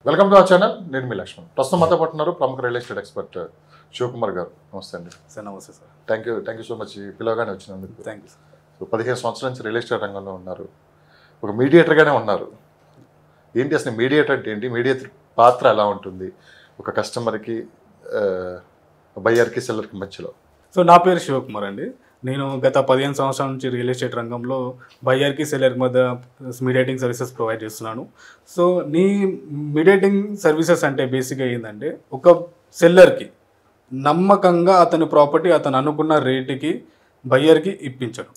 Welcome to our channel. నేను మీ లక్ష్మణ్. ప్రస్తుతం మాతో పాటున్నారు ప్రముఖ రియల్ ఎస్టేట్ ఎక్స్పర్ట్ శివకుమార్ గారు. నమస్తే అండి. సార్. నమస్తే sir. Thank you so much పిలవగానే వచ్చినందుకు. Thank you sir. సో 15 సంవత్సరాల నుంచి రియల్ ఎస్టేట్ రంగంలో ఉన్నారు, ఒక మీడియేటర్గానే ఉన్నారు. ఏంటి అసలు మీడియేటర్ అంటే ఏంటి, మీడియేటర్ పాత్ర ఎలా ఉంటుంది ఒక కస్టమర్కి, బయ్యర్కి, సెల్లర్కి మధ్యలో? సో నా పేరు శివకుమార్ అండి. నేను గత 15 సంవత్సరాల నుంచి రియల్ ఎస్టేట్ రంగంలో బయ్యర్కి సెల్లర్కి మధ్య మీడియేటింగ్ సర్వీసెస్ ప్రొవైడ్ చేస్తున్నాను. సో నీ మీడియేటింగ్ సర్వీసెస్ అంటే బేసిక్గా ఏంటంటే, ఒక సెల్లర్కి నమ్మకంగా అతని ప్రాపర్టీ అతను అనుకున్న రేటుకి బయ్యర్కి ఇప్పించడం.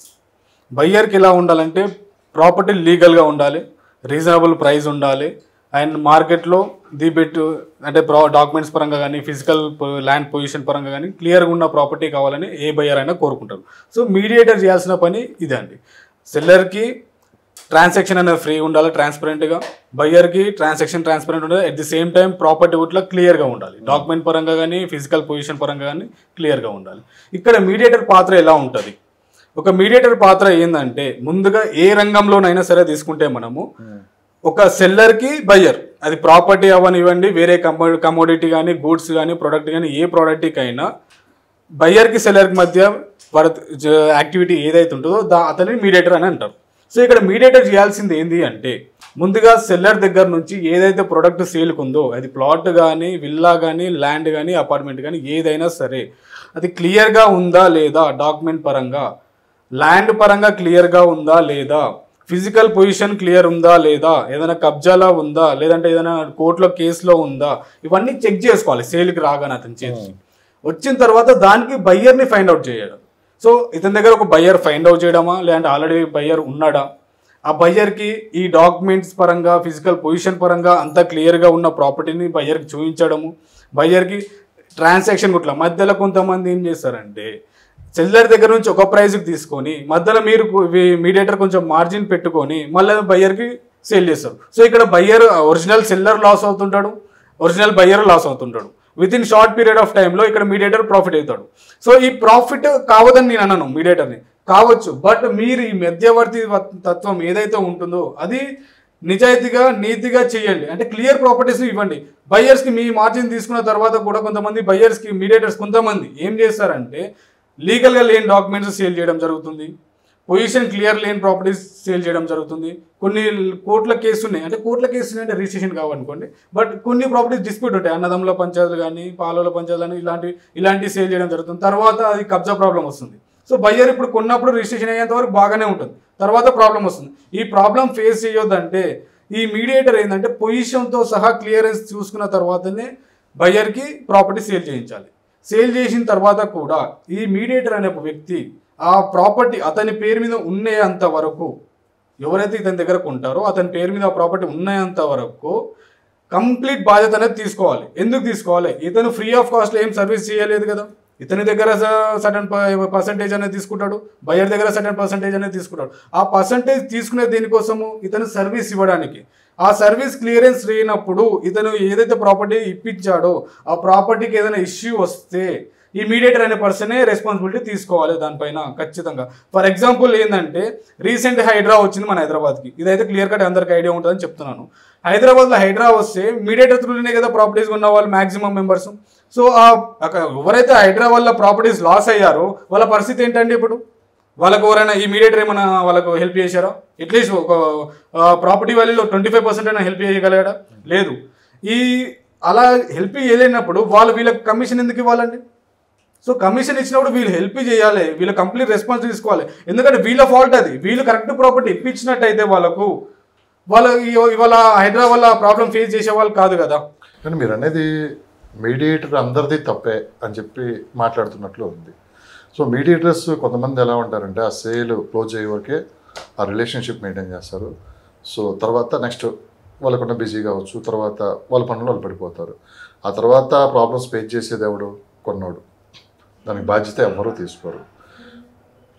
బయ్యర్కి ఎలా ఉండాలంటే, ప్రాపర్టీ లీగల్గా ఉండాలి, రీజనబుల్ ప్రైస్ ఉండాలి, అండ్ మార్కెట్లో అంటే డాక్యుమెంట్స్ పరంగా కానీ ఫిజికల్ ల్యాండ్ పొజిషన్ పరంగా కానీ క్లియర్గా ఉన్న ప్రాపర్టీ కావాలని ఏ బయ్యర్ అయినా కోరుకుంటారు. సో మీడియేటర్ చేయాల్సిన పని ఇదే అండి. సెల్లర్కి ట్రాన్సాక్షన్ అనేది ఫ్రీ ఉండాలి, ట్రాన్స్పరెంట్గా. బయ్యర్కి ట్రాన్సాక్షన్ ఉండాలి, at the same time property కూడా క్లియర్గా ఉండాలి, డాక్యుమెంట్ పరంగా కానీ ఫిజికల్ పొజిషన్ పరంగా కానీ క్లియర్గా ఉండాలి. ఇక్కడ మీడియేటర్ పాత్ర ఎలా ఉంటుంది? ఒక మీడియేటర్ పాత్ర ఏంటంటే, ముందుగా ఏ రంగంలోనైనా సరే తీసుకుంటే మనము ఒక సెల్లర్కి బయ్యర్, అది ప్రాపర్టీ అవనివ్వండి, వేరే కమోడిటీ కానీ గూడ్స్ కానీ ప్రోడక్ట్ కానీ ఏ ప్రోడక్ట్కైనా బయ్యర్కి సెల్లర్కి మధ్య యాక్టివిటీ ఏదైతే ఉంటుందో అతని మీడియేటర్ అని అంటారు. సో ఇక్కడ మీడియేటర్ చేయాల్సింది ఏంటి అంటే, ముందుగా సెల్లర్ దగ్గర నుంచి ఏదైతే ప్రోడక్ట్ సేల్కి ఉందో, అది ప్లాట్ కానీ విల్లా కానీ ల్యాండ్ కానీ అపార్ట్మెంట్ కానీ ఏదైనా సరే, అది క్లియర్గా ఉందా లేదా, డాక్యుమెంట్ పరంగా ల్యాండ్ పరంగా క్లియర్గా ఉందా లేదా, ఫిజికల్ పొజిషన్ క్లియర్ ఉందా లేదా, ఏదైనా కబ్జాలో ఉందా, లేదంటే ఏదైనా కోర్టులో కేసులో ఉందా, ఇవన్నీ చెక్ చేసుకోవాలి సేల్కి రాగానే అతని చేతికి. వచ్చిన తర్వాత దానికి బయ్యర్ని ఫైండ్ అవుట్ చేయడం. సో ఇతని దగ్గర ఒక బయ్యర్ ఫైండ్ అవుట్ చేయడమా, లేదంటే ఆల్రెడీ బయ్యర్ ఉన్నాడా, ఆ బయ్యర్కి ఈ డాక్యుమెంట్స్ పరంగా ఫిజికల్ పొజిషన్ పరంగా అంతా క్లియర్గా ఉన్న ప్రాపర్టీని బయ్యర్కి చూపించడము. బయ్యర్కి ట్రాన్సాక్షన్ గుట్ల మధ్యలో కొంతమంది ఏం చేస్తారంటే, సెల్లర్ దగ్గర నుంచి ఒక ప్రైస్కి తీసుకొని మధ్యలో మీరు మీడియేటర్ కొంచెం మార్జిన్ పెట్టుకొని మళ్ళీ బయ్యర్కి సేల్ చేస్తారు. సో ఇక్కడ బయ్యర్ ఒరిజినల్ సెల్లర్ లాస్ అవుతుంటాడు, ఒరిజినల్ బయ్యర్ లాస్ అవుతుంటాడు. With in short period of టైంలో ఇక్కడ మీడియేటర్ ప్రాఫిట్ అవుతాడు. సో ఈ ప్రాఫిట్ కావద్దని నేను అన్నాను, మీడియేటర్ని కావచ్చు, బట్ మీరు ఈ మధ్యవర్తి తత్వం ఏదైతే ఉంటుందో అది నిజాయితీగా నీతిగా చేయండి. అంటే క్లియర్ ప్రాపర్టీస్ ఇవ్వండి. బయ్యర్స్కి మీ మార్జిన్ తీసుకున్న తర్వాత కూడా కొంతమంది బయ్యర్స్కి మీడియేటర్స్ కొంతమంది ఏం చేస్తారంటే, లీగల్గా లేని డాక్యుమెంట్స్ సేల్ చేయడం జరుగుతుంది, పొజిషన్ క్లియర్ లేని ప్రాపర్టీస్ సేల్ చేయడం జరుగుతుంది. కొన్ని కోర్టుల కేసు ఉన్నాయి, అంటే కోర్టుల కేసు అంటే రిజిస్ట్రేషన్ కావనుకోండి, బట్ కొన్ని ప్రాపర్టీస్ డిస్ప్యూట్ ఉంటాయి, అన్నదమ్ముల పంచాయతీలు కానీ పాలల పంచాయతీలు కానీ ఇలాంటివి సేల్ చేయడం జరుగుతుంది. తర్వాత అది కబ్జా ప్రాబ్లం వస్తుంది. సో బయ్యర్ ఇప్పుడు కొన్నప్పుడు రిజిస్ట్రేషన్ అయ్యేంత వరకు బాగానే ఉంటుంది, తర్వాత ప్రాబ్లం వస్తుంది. ఈ ప్రాబ్లం ఫేస్ చేయొద్దంటే ఈ మీడియేటర్ ఏంటంటే, పొజిషన్తో సహా క్లియరెన్స్ చూసుకున్న తర్వాతనే బయ్యర్కి ప్రాపర్టీ సేల్ చేయించాలి. సేల్ చేసిన తర్వాత కూడా ఈ మీడియేటర్ అనే వ్యక్తి ఆ ప్రాపర్టీ అతని పేరు మీద ఉన్నంత వరకు, ఎవరైతే ఇతని దగ్గర కొంటారో అతని పేరు మీద ఆ ప్రాపర్టీ ఉన్నంత వరకు కంప్లీట్ బాధ్యత అనేది తీసుకోవాలి. ఎందుకు తీసుకోవాలి? ఇతను ఫ్రీ ఆఫ్ కాస్ట్లో ఏం సర్వీస్ చేయలేదు కదా. ఇతని దగ్గర సర్టన్ పర్సంటేజ్ అనేది తీసుకుంటాడు, బయ్యర్ దగ్గర సర్టన్ పర్సంటేజ్ అనేది తీసుకుంటాడు. ఆ పర్సంటేజ్ తీసుకునే దేనికోసము, ఇతను సర్వీస్ ఇవ్వడానికి. ఆ సర్వీస్ క్లియరెన్స్ లేనప్పుడు ఇతను ఏదైతే ప్రాపర్టీ ఇప్పించాడో ఆ ప్రాపర్టీకి ఏదైనా ఇష్యూ వస్తే ఈ మీడియేటర్ అనే పర్సనే రెస్పాన్సిబిలిటీ తీసుకోవాలి దానిపైన ఖచ్చితంగా. ఫర్ ఎగ్జాంపుల్ ఏంటంటే, రీసెంట్ హైడ్రా వచ్చింది మన హైదరాబాద్కి. ఇదైతే క్లియర్ కట్ అందరికి ఐడియా ఉంటుందని చెప్తున్నాను. హైదరాబాద్లో హైడ్రా వస్తే మీడియేటర్ త్రూనే కదా ప్రాపర్టీస్ ఉన్న వాళ్ళు మ్యాక్సిమం మెంబర్స్. సో ఎవరైతే హైడ్రా వల్ల ప్రాపర్టీస్ లాస్ అయ్యారో వాళ్ళ పరిస్థితి ఏంటంటే, ఇప్పుడు వాళ్ళకు ఎవరైనా ఈ మీడియేటర్ ఏమైనా వాళ్ళకు హెల్ప్ చేశారా? అట్లీస్ట్ ఒక ప్రాపర్టీ వాల్యూలో 25% అయినా హెల్ప్ చేయగలిగాడా? లేదు. అలా హెల్ప్ చేయలేనప్పుడు వీళ్ళకి కమిషన్ ఎందుకు ఇవ్వాలండి? సో కమిషన్ ఇచ్చినప్పుడు వీళ్ళు హెల్ప్ చేయాలి, వీళ్ళు కంప్లీట్ రెస్పాన్స్ తీసుకోవాలి. ఎందుకంటే వీళ్ళ ఫాల్ట్ అది. వీళ్ళు కరెక్ట్ ప్రాపర్టీ ఇప్పించినట్టయితే వాళ్ళు ఇవాళ హైడ్రా వల్ల ప్రాబ్లం ఫేస్ చేసే వాళ్ళు కాదు కదా. కానీ మీరు అనేది మీడియేటర్ అందరిది తప్పే అని చెప్పి మాట్లాడుతున్నట్లు ఉంది. సో మీడియేటర్స్ కొంతమంది ఎలా ఉంటారంటే, ఆ సేల్ క్లోజ్ అయ్యే వరకే ఆ రిలేషన్షిప్ మెయింటైన్ చేస్తారు. సో తర్వాత నెక్స్ట్ వాళ్ళకున్న బిజీ కావచ్చు, తర్వాత వాళ్ళ పనులు వాళ్ళు పడిపోతారు. ఆ తర్వాత ప్రాబ్లమ్స్ ఫేస్ చేసేది ఎవడు? కొన్నాడు. దానికి బాధ్యత ఎవరూ తీసుకోరు.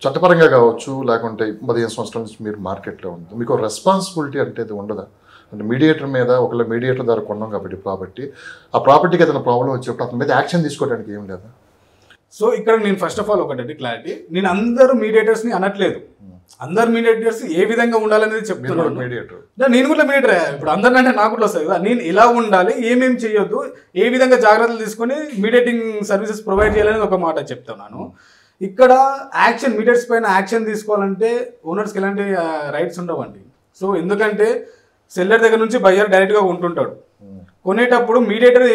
చట్టపరంగా కావచ్చు, లేకుంటే 15 సంవత్సరాల నుంచి మీరు మార్కెట్లో ఉంది, మీకు రెస్పాన్సిబిలిటీ అంటే ఇది ఉండదా? అంటే మీడియేటర్ మీద, ఒకళ్ళ మీడియేటర్ ద్వారా కొన్నాం కాబట్టి ఆ ప్రాపర్టీకి ఏదైనా ప్రాబ్లం వచ్చేప్పుడు అతని మీద యాక్షన్ తీసుకోవడానికి ఏం లేదా? సో ఇక్కడ నేను ఫస్ట్ ఆఫ్ ఆల్ ఒకటి క్లారిటీ, నేను అందరూ మీడియేటర్స్ని అనట్లేదు. అందరు మీడియేటర్స్ ఏ విధంగా ఉండాలనేది చెప్తున్నాను. నేను కూడా మీడియేటర్. ఇప్పుడు అందరినంటే నాకు కూడా వస్తుంది కదా, నేను ఇలా ఉండాలి, ఏమేమి చేయొద్దు, ఏ విధంగా జాగ్రత్తలు తీసుకొని మీడియేటింగ్ సర్వీసెస్ ప్రొవైడ్ చేయాలనేది ఒక మాట చెప్తున్నాను. ఇక్కడ యాక్షన్, మీడియేటర్స్ పైన యాక్షన్ తీసుకోవాలంటే ఓనర్స్కి ఎలాంటి రైట్స్ ఉండవండి. సో ఎందుకంటే సెల్లర్ దగ్గర నుంచి బయ్యర్ డైరెక్ట్గా ఉంటుంటాడు. కొనేటప్పుడు మీడియేటర్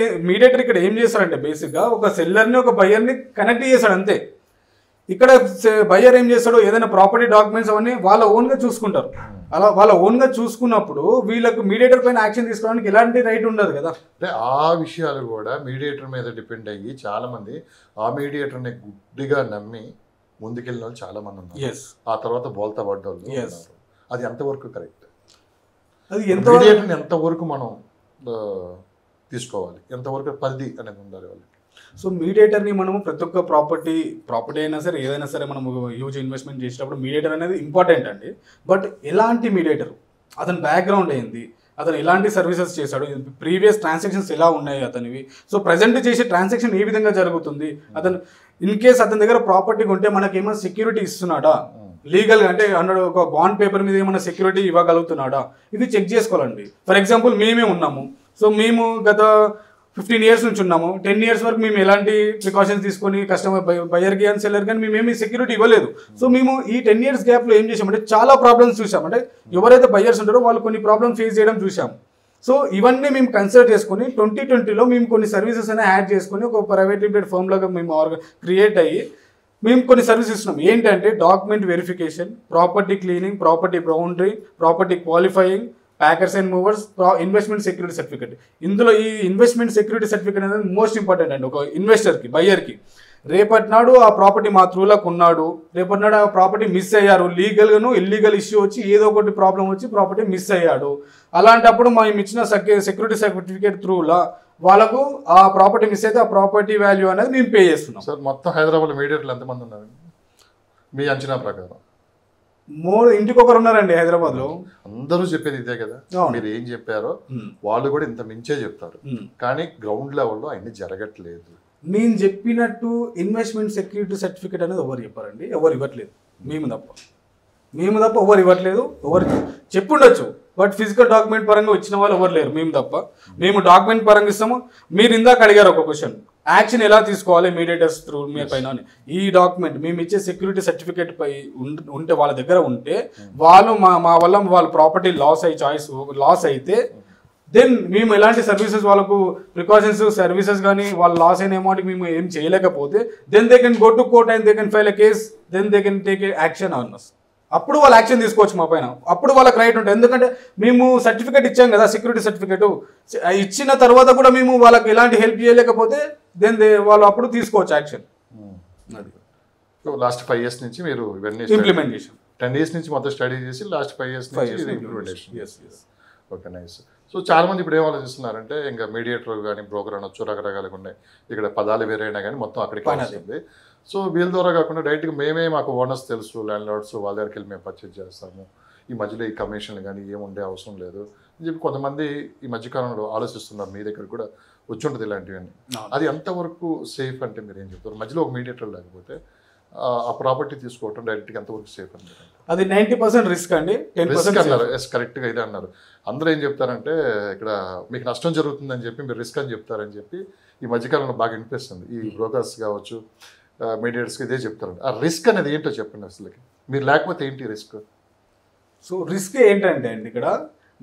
ఇక్కడ ఏం చేస్తాడంటే బేసిక్గా ఒక సెల్లర్ని ఒక బయ్యర్ని కనెక్ట్ చేస్తాడు అంతే. ఇక్కడ బయ్యర్ ఏం చేస్తాడో ఏదైనా ప్రాపర్టీ డాక్యుమెంట్స్ అవన్నీ వాళ్ళ ఓన్గా చూసుకుంటారు. అలా వాళ్ళ ఓన్గా చూసుకున్నప్పుడు వీళ్ళకు మీడియేటర్ పైన యాక్షన్ తీసుకోవడానికి ఎలాంటి రైట్ ఉండదు కదా. అంటే ఆ విషయాలు కూడా మీడియేటర్ మీద డిపెండ్ అయ్యి చాలా మంది ఆ మీడియేటర్ని గుడ్డిగా నమ్మి ముందుకెళ్ళిన వాళ్ళు చాలా మంది ఉన్నారు. ఆ తర్వాత బోల్తా పడ్డోళ్ళు. అది ఎంతవరకు కరెక్ట్? అది ఎంతవరకు మనం తీసుకోవాలి, ఎంతవరకు పరిధి అనేది ఉండాలి వాళ్ళకి? సో మీడియేటర్ని మనము ప్రతి ఒక్క ప్రాపర్టీ అయినా సరే ఏదైనా సరే మనము హ్యూజ్ ఇన్వెస్ట్మెంట్ చేసేటప్పుడు మీడియేటర్ అనేది ఇంపార్టెంట్ అండి. బట్ ఎలాంటి మీడియేటర్, అతని బ్యాక్గ్రౌండ్ ఏంది, అతను ఎలాంటి సర్వీసెస్ చేశాడు, ప్రీవియస్ ట్రాన్సాక్షన్స్ ఎలా ఉన్నాయి అతనివి, సో ప్రజెంట్ చేసే ట్రాన్సాక్షన్ ఏ విధంగా జరుగుతుంది, అతను ఇన్ కేస్ అతని దగ్గర ప్రాపర్టీ ఉంటే మనకి ఏమైనా సెక్యూరిటీ ఇస్తున్నాడా, లీగల్గా అంటే అన్నాడు ఒక బాండ్ పేపర్ మీద ఏమైనా సెక్యూరిటీ ఇవ్వగలుగుతున్నాడా, ఇది చెక్ చేసుకోవాలండి. ఫర్ ఎగ్జాంపుల్ మేమే ఉన్నాము, సో మేము గత 15 years నుంచి ఉన్నాము. 10 years వరకు మేము ఎలాంటి ప్రికాషన్స్ తీసుకొని కస్టమర్ బయ్యర్కి కానీ సెల్లర్ కానీ మేము ఏమీ సెక్యూరిటీ ఇవ్వలేదు. సో మేము ఈ 10 years గ్యాప్లో ఏం చేసామంటే చాలా ప్రాబ్లమ్స్ చూసాం. అంటే ఎవరైతే బయ్యర్స్ ఉంటారో వాళ్ళు కొన్ని ప్రాబ్లమ్స్ ఫేస్ చేయడం చూసాం. సో ఇవన్నీ మేము కన్సిడర్ చేసుకొని 2020లో మేము కొన్ని సర్వీసెస్ అనేవి యాడ్ చేసుకొని ఒక ప్రైవేట్ లిమిటెడ్ ఫర్మ్ లాగా మేము క్రియేట్ అయ్యి మేము కొన్ని సర్వీసెస్ ఇస్తున్నాం. ఏంటంటే document verification, property cleaning, property boundary, property qualifying, packers and movers, investment security certificate. ఇందులో ఈ ఇన్వెస్ట్మెంట్ సెక్యూరిటీ సర్టిఫికేట్ అనేది మోస్ట్ ఇంపార్టెంట్ అండి ఒక ఇన్వెస్టర్కి, బయ్యర్కి. రేపటి నాడు ఆ ప్రాపర్టీ మా త్రూలకు ఉన్నాడు, రేపటి నాడు ఆ ప్రాపర్టీ మిస్ అయ్యారు, లీగల్గాను ఇల్లీగల్ ఇష్యూ వచ్చి ఏదో ఒకటి ప్రాబ్లం వచ్చి ప్రాపర్టీ మిస్ అయ్యాడు, అలాంటప్పుడు మేము ఇచ్చిన సెక్యూరిటీ సర్టిఫికేట్ త్రూలా వాళ్ళకు ఆ ప్రాపర్టీ మిస్ అయితే ఆ ప్రాపర్టీ వాల్యూ అనేది మేము పే చేస్తున్నాం. సార్ మొత్తం హైదరాబాద్ మీడియేటర్లు ఎంతమంది ఉన్నారు మీ అంచనా ప్రకారం? ఇంటికి ఒకరు ఉన్నారండి హైదరాబాద్లో. అందరూ చెప్పేది ఇదే కదా, మీరు ఏం చెప్పారో వాళ్ళు కూడా ఇంత మించే చెప్తారు, కానీ గ్రౌండ్ లెవెల్లో అన్ని జరగట్లేదు. నేను చెప్పినట్టు ఇన్వెస్ట్మెంట్ సెక్యూరిటీ సర్టిఫికేట్ అనేది ఎవరు చెప్పారండి, ఎవరు ఇవ్వట్లేదు. మేము తప్ప ఎవరు ఇవ్వట్లేదు. ఎవరు చెప్పుండొచ్చు, బట్ ఫిజికల్ డాక్యుమెంట్ పరంగా వచ్చిన వాళ్ళు ఎవరు లేరు, మేము తప్ప. మేము డాక్యుమెంట్ పరంగా ఇస్తాము. మీరు ఇందాక అడిగారు ఒక క్వశ్చన్, యాక్షన్ ఎలా తీసుకోవాలి మీడియేటర్స్ త్రూ మీ పైన. ఈ డాక్యుమెంట్ మేము ఇచ్చే సెక్యూరిటీ సర్టిఫికేట్ పై ఉంటే వాళ్ళ దగ్గర ఉంటే వాళ్ళు మా వల్ల వాళ్ళ ప్రాపర్టీ లాస్ అయితే దెన్ మేము ఎలాంటి సర్వీసెస్ వాళ్ళకు ప్రికాషన్స్ సర్వీసెస్ కానీ వాళ్ళ లాస్ అయిన అమౌంట్కి మేము ఏం చేయలేకపోతే then they can go to court and they can file a case, then they can take action on us. అప్పుడు వాళ్ళు యాక్షన్ తీసుకోవచ్చు మా పైన, అప్పుడు వాళ్ళకి రైట్ ఉంటుంది. ఎందుకంటే మేము సర్టిఫికేట్ ఇచ్చాం కదా, సెక్యూరిటీ సర్టిఫికేట్ ఇచ్చిన తర్వాత కూడా మేము వాళ్ళకి ఎలాంటి హెల్ప్ చేయలేకపోతే దెన్ వాళ్ళు అప్పుడు తీసుకోవచ్చు యాక్షన్. లాస్ట్ 5 years నుంచి మీరు ఇవన్నీ ఇంప్లిమెంట్ చేసాం. 10 years నుంచి మొత్తం స్టడీ చేసి లాస్ట్ 5 years నుంచి ఇంప్లిమెంటేషన్. Okay, nice. సో చాలా మంది ఇప్పుడు ఏం ఆలోచిస్తున్నారంటే ఇంకా మీడియేటర్ కానీ బ్రోకర్ అనొచ్చు, రకరకాలుగా ఉన్నాయి, ఇక్కడ పదాలు వేరైనా కానీ మొత్తం అక్కడికి వస్తుంది. సో వీళ్ళ ద్వారా కాకుండా డైరెక్ట్గా మాకు ఓనర్స్ తెలుసు, ల్యాండ్ లార్డ్స్, వాళ్ళ దగ్గరికి వెళ్ళి మేము పర్చేజ్ చేస్తాము, ఈ మధ్యలో ఈ కమిషన్లు కానీ ఏముండే అవసరం లేదు అని చెప్పి కొంతమంది ఈ మధ్యకాలంలో ఆలోచిస్తున్నారు. మీ దగ్గర కూడా వచ్చి ఉంటుంది ఇలాంటివన్నీ. అది ఎంతవరకు సేఫ్ అంటే మీరు ఏం చెప్తారు? మధ్యలో ఒక మీడియేటర్ లేకపోతే ఆ ప్రాపర్టీ తీసుకోవటం డైరెక్ట్గా ఎంతవరకు సేఫ్ అని? అది 90% రిస్క్ అండి. రిస్క్ అన్నారు, కరెక్ట్గా ఇదే అన్నారు. అందరూ ఏం చెప్తారంటే ఇక్కడ మీకు నష్టం జరుగుతుందని చెప్పి మీరు రిస్క్ అని చెప్తారని చెప్పి ఈ మధ్యకాలంలో బాగా వినిపిస్తుంది. ఈ బ్రోకర్స్ కావచ్చు, మీడియేటర్స్కి ఇదే చెప్తారు. ఆ రిస్క్ అనేది ఏంటో చెప్పండి అసలుకి, మీరు లేకపోతే ఏంటి రిస్క్? సో రిస్క్ ఏంటంటే అండి ఇక్కడ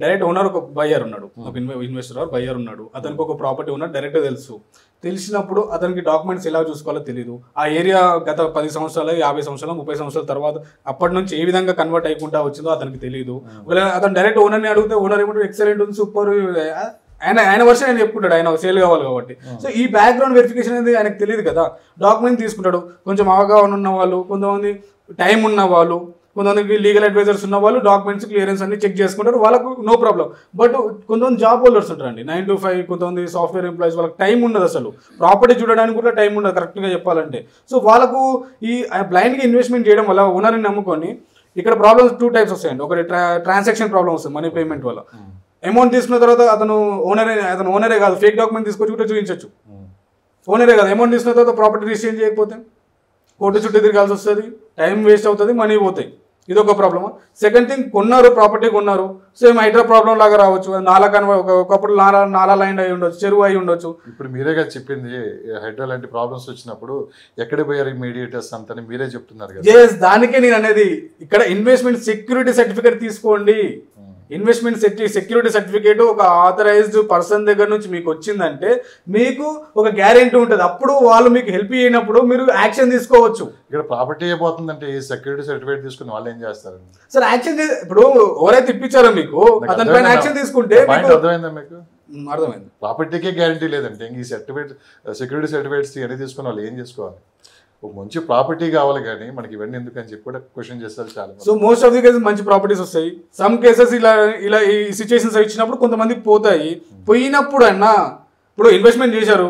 డైరెక్ట్ ఓనర్ ఒక బయ్యర్ ఉన్నాడు, ఒక ఇన్వెస్టర్ ఆర్ బయ్యర్ ఉన్నాడు, అతనికి ఒక ప్రాపర్టీ ఉన్నాడు డైరెక్ట్గా తెలిసినప్పుడు అతనికి డాక్యుమెంట్స్ ఎలా చూసుకోవాలో తెలియదు. ఆ ఏరియా గత 10 సంవత్సరాలు 50 సంవత్సరాలు 30 సంవత్సరాల తర్వాత అప్పటి నుంచి ఏ విధంగా కన్వర్ట్ అయిపోతా వచ్చిందో అతనికి తెలియదు. అతను డైరెక్ట్ ఓనర్ని అడిగితే ఓనర్ ఏమంటారు ఎక్సలెంట్ ఉంది, సూపర్, ఆయన వర్షన్ ఆయన చెప్పుకుంటాడు, ఆయన సేల్ కావాలి కాబట్టి. సో ఈ బ్యాక్గ్రౌండ్ వెరిఫికేషన్ అనేది ఆయనకు తెలియదు కదా. డాక్యుమెంట్ తీసుకుంటాడు, కొంచెం అవగాహన ఉన్న వాళ్ళు, కొంతమంది టైం ఉన్న వాళ్ళు, కొంతమందికి లీగల్ అడ్వైజర్స్ ఉన్న వాళ్ళు డాక్యుమెంట్స్ క్లియరెన్స్ అన్ని చెక్ చేసుకుంటారు, వాళ్ళకు నో ప్రాబ్లం. బట్ కొంతమంది జాబ్ హోల్డర్స్ ఉంటారండి 9 to 5, కొంతమంది సాఫ్ట్వేర్ ఎంప్లాయీస్, వాళ్ళకి టైం ఉండదు, అసలు ప్రాపర్టీ చూడడానికి కూడా టైం ఉండదు కరెక్ట్గా చెప్పాలంటే. సో వాళ్ళకు ఈ బ్లైండ్గా ఇన్వెస్ట్మెంట్ చేయడం వల్ల ఓనర్ని నమ్ముకొని ఇక్కడ ప్రాబ్లమ్స్ 2 types వస్తాయండి. ఒకటి ట్రాన్సాక్షన్ ప్రాబ్లమ్ వస్తుంది, మనీ పేమెంట్ వల్ల. అమౌంట్ తీసుకున్న తర్వాత అతను ఓనరే కాదు, ఫేక్ డాక్యుమెంట్ తీసుకొచ్చి కూడా చూపించవచ్చు. ఓనరే కదా, అమౌంట్ తీసుకున్న తర్వాత ప్రాపర్టీ రిజిస్ట్రేషన్ చేయకపోతే కోర్టు చుట్టూ తిరగాల్సి వస్తుంది, టైం వేస్ట్ అవుతుంది, మనీ పోతాయి. ఇది ఒక ప్రాబ్లమ్. సెకండ్ థింగ్, కొన్నారు ప్రాపర్టీ కొన్నారు, సేమ్ హైడ్రా ప్రాబ్లం లాగా రావచ్చు. నాలా ఒకప్పుడు నాలా లైన్ అయి ఉండొచ్చు, చెరువు అయి ఉండొచ్చు. ఇప్పుడు మీరే కదా చెప్పింది హైడ్రా లాంటి ప్రాబ్లమ్స్ వచ్చినప్పుడు ఎక్కడ పోయారు మీడియేటర్స్ అంతని మీరే చెప్తున్నారు కదా. దానికే నేను అనేది, ఇక్కడ ఇన్వెస్ట్మెంట్ సెక్యూరిటీ సర్టిఫికేట్ తీసుకోండి. ఇన్వెస్ట్మెంట్ సెక్యూరిటీ సర్టిఫికేట్ ఒక ఆథరైజ్డ్ పర్సన్ దగ్గర నుంచి మీకు వచ్చిందంటే మీకు ఒక గ్యారెంటీ ఉంటుంది. అప్పుడు వాళ్ళు మీకు హెల్ప్ చేయనప్పుడు మీరు యాక్షన్ తీసుకోవచ్చు. ఇక్కడ ప్రాపర్టీ అయిపోతుందంటే ఈ సెక్యూరిటీ సర్టిఫికేట్ తీసుకుని వాళ్ళు ఏం చేస్తారు సార్? యాక్షన్ ఇప్పుడు ఎవరైతే ఇప్పించారో మీకు అతని పైన యాక్షన్ తీసుకుంటే అర్థమైందా మీకు? అర్థమైంది. ప్రాపర్టీకే గ్యారెంటీ లేదంటే ఈ సర్టిఫికేట్ సెక్యూరిటీ సర్టిఫికేట్స్ ఇవన్నీ తీసుకుని వాళ్ళు ఏం చేసుకోవాలి? ఒక మంచి ప్రాపర్టీ కావాలి కానీ మనకి ఇవన్నీ ఎందుకు అని చెప్పి కూడా క్వశ్చన్ చేస్తారు చాలా. So most of the cases మంచి ప్రాపర్టీస్ వస్తాయి. సమ్ కేసెస్ ఇలా ఈ సిచ్యువేషన్స్ ఇచ్చినప్పుడు కొంతమంది పోతాయి. పోయినప్పుడు అన్నా ఇప్పుడు ఇన్వెస్ట్మెంట్ చేశారు,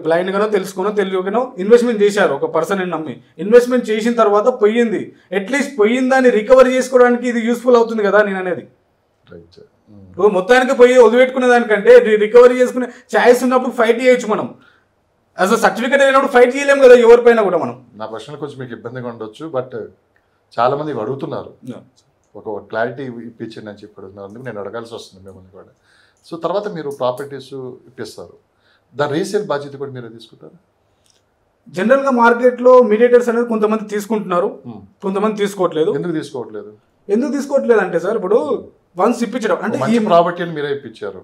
బ్లైండ్ గానో తెలుసుకునో తెలియకనో ఇన్వెస్ట్మెంట్ చేశారు, ఒక పర్సన్ నమ్మి ఇన్వెస్ట్మెంట్ చేసిన తర్వాత పోయింది. అట్లీస్ట్ పోయిందాన్ని రికవరీ చేసుకోవడానికి ఇది యూస్ఫుల్ అవుతుంది కదా నేను అనేది. మొత్తానికి పోయి వదిలిపెట్టుకునే దానికంటే రికవరీ చేసుకునే ఛాయిస్ ఉన్నప్పుడు ఫైట్ చేయొచ్చు మనం. అసలు సర్టిఫికేట్ అయినప్పుడు ఫైట్ చేయలేము కదా ఎవరిపైన కూడా మనం. నా ప్రశ్నలు కొంచెం మీకు ఇబ్బందిగా ఉండొచ్చు, బట్ చాలా మంది అడుగుతున్నారు, ఒక క్లారిటీ ఇప్పించండి అని చెప్పి అడుగుతున్నారు. అందుకు నేను అడగాల్సి వస్తుంది మిమ్మల్ని కూడా. సో తర్వాత మీరు ప్రాపర్టీస్ ఇప్పిస్తారు, దాని రీసేల్ బాధ్యత కూడా మీరు తీసుకుంటారు. జనరల్గా మార్కెట్లో మీడియేటర్స్ అనేది కొంతమంది తీసుకుంటున్నారు, కొంతమంది తీసుకోవట్లేదు. ఎందుకు తీసుకోవట్లేదు అంటే సార్ ఇప్పుడు వన్స్ ఇప్పించడం అంటే ఈ ప్రాపర్టీని మీరే ఇప్పించారు,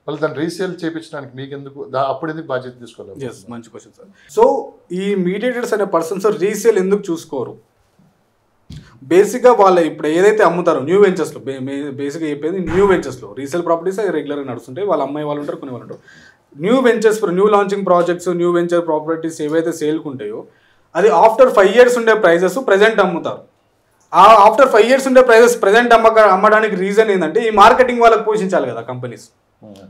వాళ్ళు దాన్ని రీసేల్ చేయించడానికి మీకు ఎందుకు అప్పుడు ఎందుకు బాధ్యత తీసుకోలేదు? మంచి క్వశ్చన్ సార్. సో ఈ మీడియేటర్స్ అనే పర్సన్స్ రీసేల్ ఎందుకు చూసుకోరు? బేసిక్గా వాళ్ళు ఇప్పుడు ఏదైతే అమ్ముతారో న్యూ వెంచర్స్లో, బేసిక్గా చెప్పేది న్యూ వెంచర్స్లో రీసేల్ ప్రాపర్టీస్ రెగ్యులర్గా నడుస్తుంటాయి. వాళ్ళ అమ్మాయి వాళ్ళు ఉంటారు, కొన్ని వాళ్ళు ఉంటారు. New ventures, new launching projects, new venture properties ఏవైతే సేల్కి ఉంటాయో అది ఆఫ్టర్ 5 years ఉండే ప్రైజెస్ ప్రజెంట్ అమ్ముతారు. ఆ ఆఫ్టర్ 5 years ఉండే ప్రైజెస్ ప్రజెంట్ అమ్మడానికి రీజన్ ఏంటంటే ఈ మార్కెటింగ్ వాళ్ళకి పోషించాలి కదా కంపెనీస్.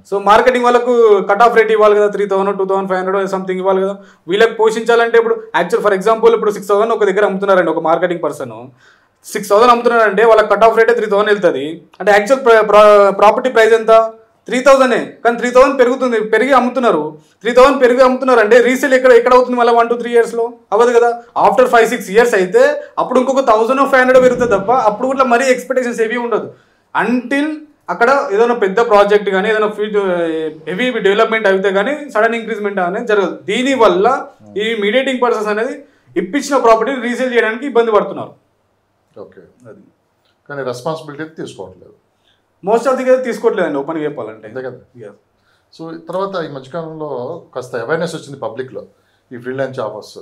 సో మార్కెటింగ్ వాళ్ళకు కట్ ఆఫ్ రేట్ ఇవ్వాలి కదా, 3000, 2500 సంథింగ్ ఇవ్వాలి కదా. వీళ్ళకి పోషించాలంటే ఇప్పుడు యాక్చువల్ ఫర్ ఎగ్జాంపుల్ ఇప్పుడు 6000 ఒక దగ్గర అమ్ముతున్నారండి, ఒక మార్కెటింగ్ పర్సన్ 6000 అమ్ముతున్నారంటే వాళ్ళకి కట్ ఆఫ్ రేటే 3000 వెళ్తుంది. అంటే యాక్చువల్ ప్రాపర్టీ ప్రైస్ ఎంత 3000, కానీ 3000 పెరిగి అమ్ముతున్నారు. 3000 పెరిగి అమ్ముతున్నారు అంటే రీసేల్ ఎక్కడ అవుతుంది మళ్ళీ 1-3 yearsలో అవ్వదు కదా. ఆఫ్టర్ 5-6 years అయితే అప్పుడు ఇంకొక 1500 పెరుగుతుంది తప్ప అప్పుడు కూడా మరీ ఎక్స్పెక్టేషన్స్ హెవీ ఉండదు. అంటిల్ అక్కడ ఏదైనా పెద్ద ప్రాజెక్ట్ కానీ ఏదైనా హెవీ డెవలప్మెంట్ అయితే కానీ సడన్ ఇంక్రీజ్మెంట్ అనేది జరగదు. దీనివల్ల ఈ మీడియేటింగ్ పర్సన్స్ అనేది ఇప్పించిన ప్రాపర్టీని రీసేల్ చేయడానికి ఇబ్బంది పడుతున్నారు. ఓకే, అది కానీ రెస్పాన్సిబిలిటీ తీసుకోవట్లేదు, మోస్ట్ ఆఫ్ ది కేసు తీసుకోవట్లేదండి ఓపెన్గా చెప్పాలంటే. అంతే కదా. సో తర్వాత ఈ మధ్యకాలంలో కాస్త అవేర్నెస్ వచ్చింది పబ్లిక్లో ఈ ఫ్రీలాన్స్ ఆఫర్స్.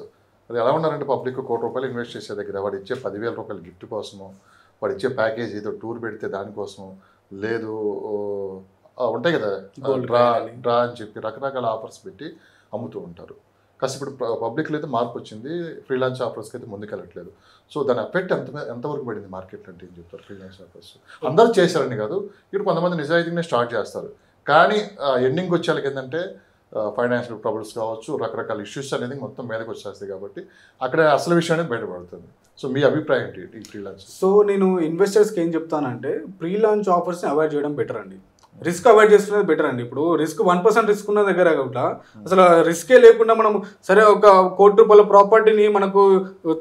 అది ఎలా ఉన్నారంటే పబ్లిక్ ₹1 ఇన్వెస్ట్ చేసే దగ్గర వాడు ఇచ్చే ₹10,000 గిఫ్ట్ కోసము, వాడు ఇచ్చే ప్యాకేజ్ ఏదో టూర్ పెడితే దానికోసం, లేదు ఉంటాయి కదా డ్రా అని చెప్పి రకరకాల ఆఫర్స్ పెట్టి అమ్ముతూ ఉంటారు. కాస్త ఇప్పుడు పబ్లిక్లో అయితే మార్పు వచ్చింది, ఫ్రీలాన్స్ ఆఫర్స్కి అయితే ముందుకెళ్ళట్లేదు. సో దాని ఎఫెక్ట్ ఎంతవరకు పడింది మార్కెట్ అంటే ఏం చెప్తారు? ఫ్రీలాన్స్ ఆఫర్స్ అందరూ చేశారని కాదు, ఇప్పుడు కొంతమంది నిజాయితీగానే స్టార్ట్ చేస్తారు, కానీ ఎండింగ్ వచ్చేళ్ళకి ఏంటంటే ఫైనాన్షియల్ ప్రాబ్లమ్స్ కావచ్చు, రకరకాల ఇష్యూస్ అనేది మొత్తం మీదకి వచ్చేస్తాయి. కాబట్టి అక్కడ అసలు విషయం అనేది బయటపడుతుంది. సో మీ అభిప్రాయం ఏంటి ఈ ఫ్రీలాన్స్? సో నేను ఇన్వెస్టర్స్కి ఏం చెప్తానంటే ఫ్రీలాన్స్ ఆఫర్స్ని అవాయిడ్ చేయడం బెటర్ అండి. రిస్క్ అవాయిడ్ చేసుకునేది బెటర్ అండి. ఇప్పుడు రిస్క్ 1% రిస్క్ ఉన్న దగ్గర కూడా అసలు రిస్కే లేకుండా మనం సరే ఒక ₹1,00,00,000 ప్రాపర్టీని మనకు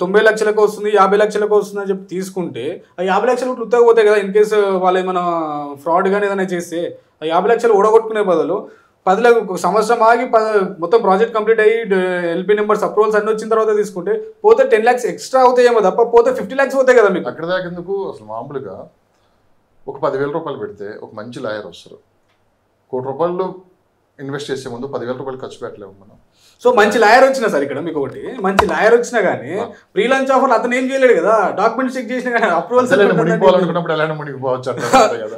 90 లక్షలకు వస్తుంది, 50 లక్షలకు వస్తుంది అని చెప్పి తీసుకుంటే ఆ 50 లక్షలు కూడా ఉత్తగా పోతాయి కదా. ఇన్ కేసు వాళ్ళు ఏమైనా ఫ్రాడ్ కానీ ఏదైనా చేస్తే ఆ 50 లక్షలు ఓడగొట్టుకునే బదులు 10 సంవత్సరం ఆగి మొత్తం ప్రాజెక్ట్ కంప్లీట్ అయ్యి ఎల్పీ నెంబర్స్ అప్రూవల్స్ అన్ని వచ్చిన తర్వాత తీసుకుంటే పోతే 10 lakhs ఎక్స్ట్రా అవుతాయేమో తప్ప పోతే 50 lakhs అవుతాయి కదా మీకు. అక్కడ దాకా ఎందుకు? అసలు మామూలుగా ఒక ₹10,000 పెడితే ఒక మంచి లాయర్ వస్తారు. ₹1,00,00,000 ఇన్వెస్ట్ చేసే ముందు ₹10,000 ఖర్చు పెట్టలేము మనం. సో మంచి లాయర్ వచ్చినా సార్ ఇక్కడ మీకు ఒకటి మంచి లాయర్ వచ్చినా కానీ ఫ్రీలాన్స్ ఆఫర్ అతను ఏం చేయలేడు కదా, డాక్యుమెంట్స్ చెక్ చేసినా కానీ అప్రూవల్స్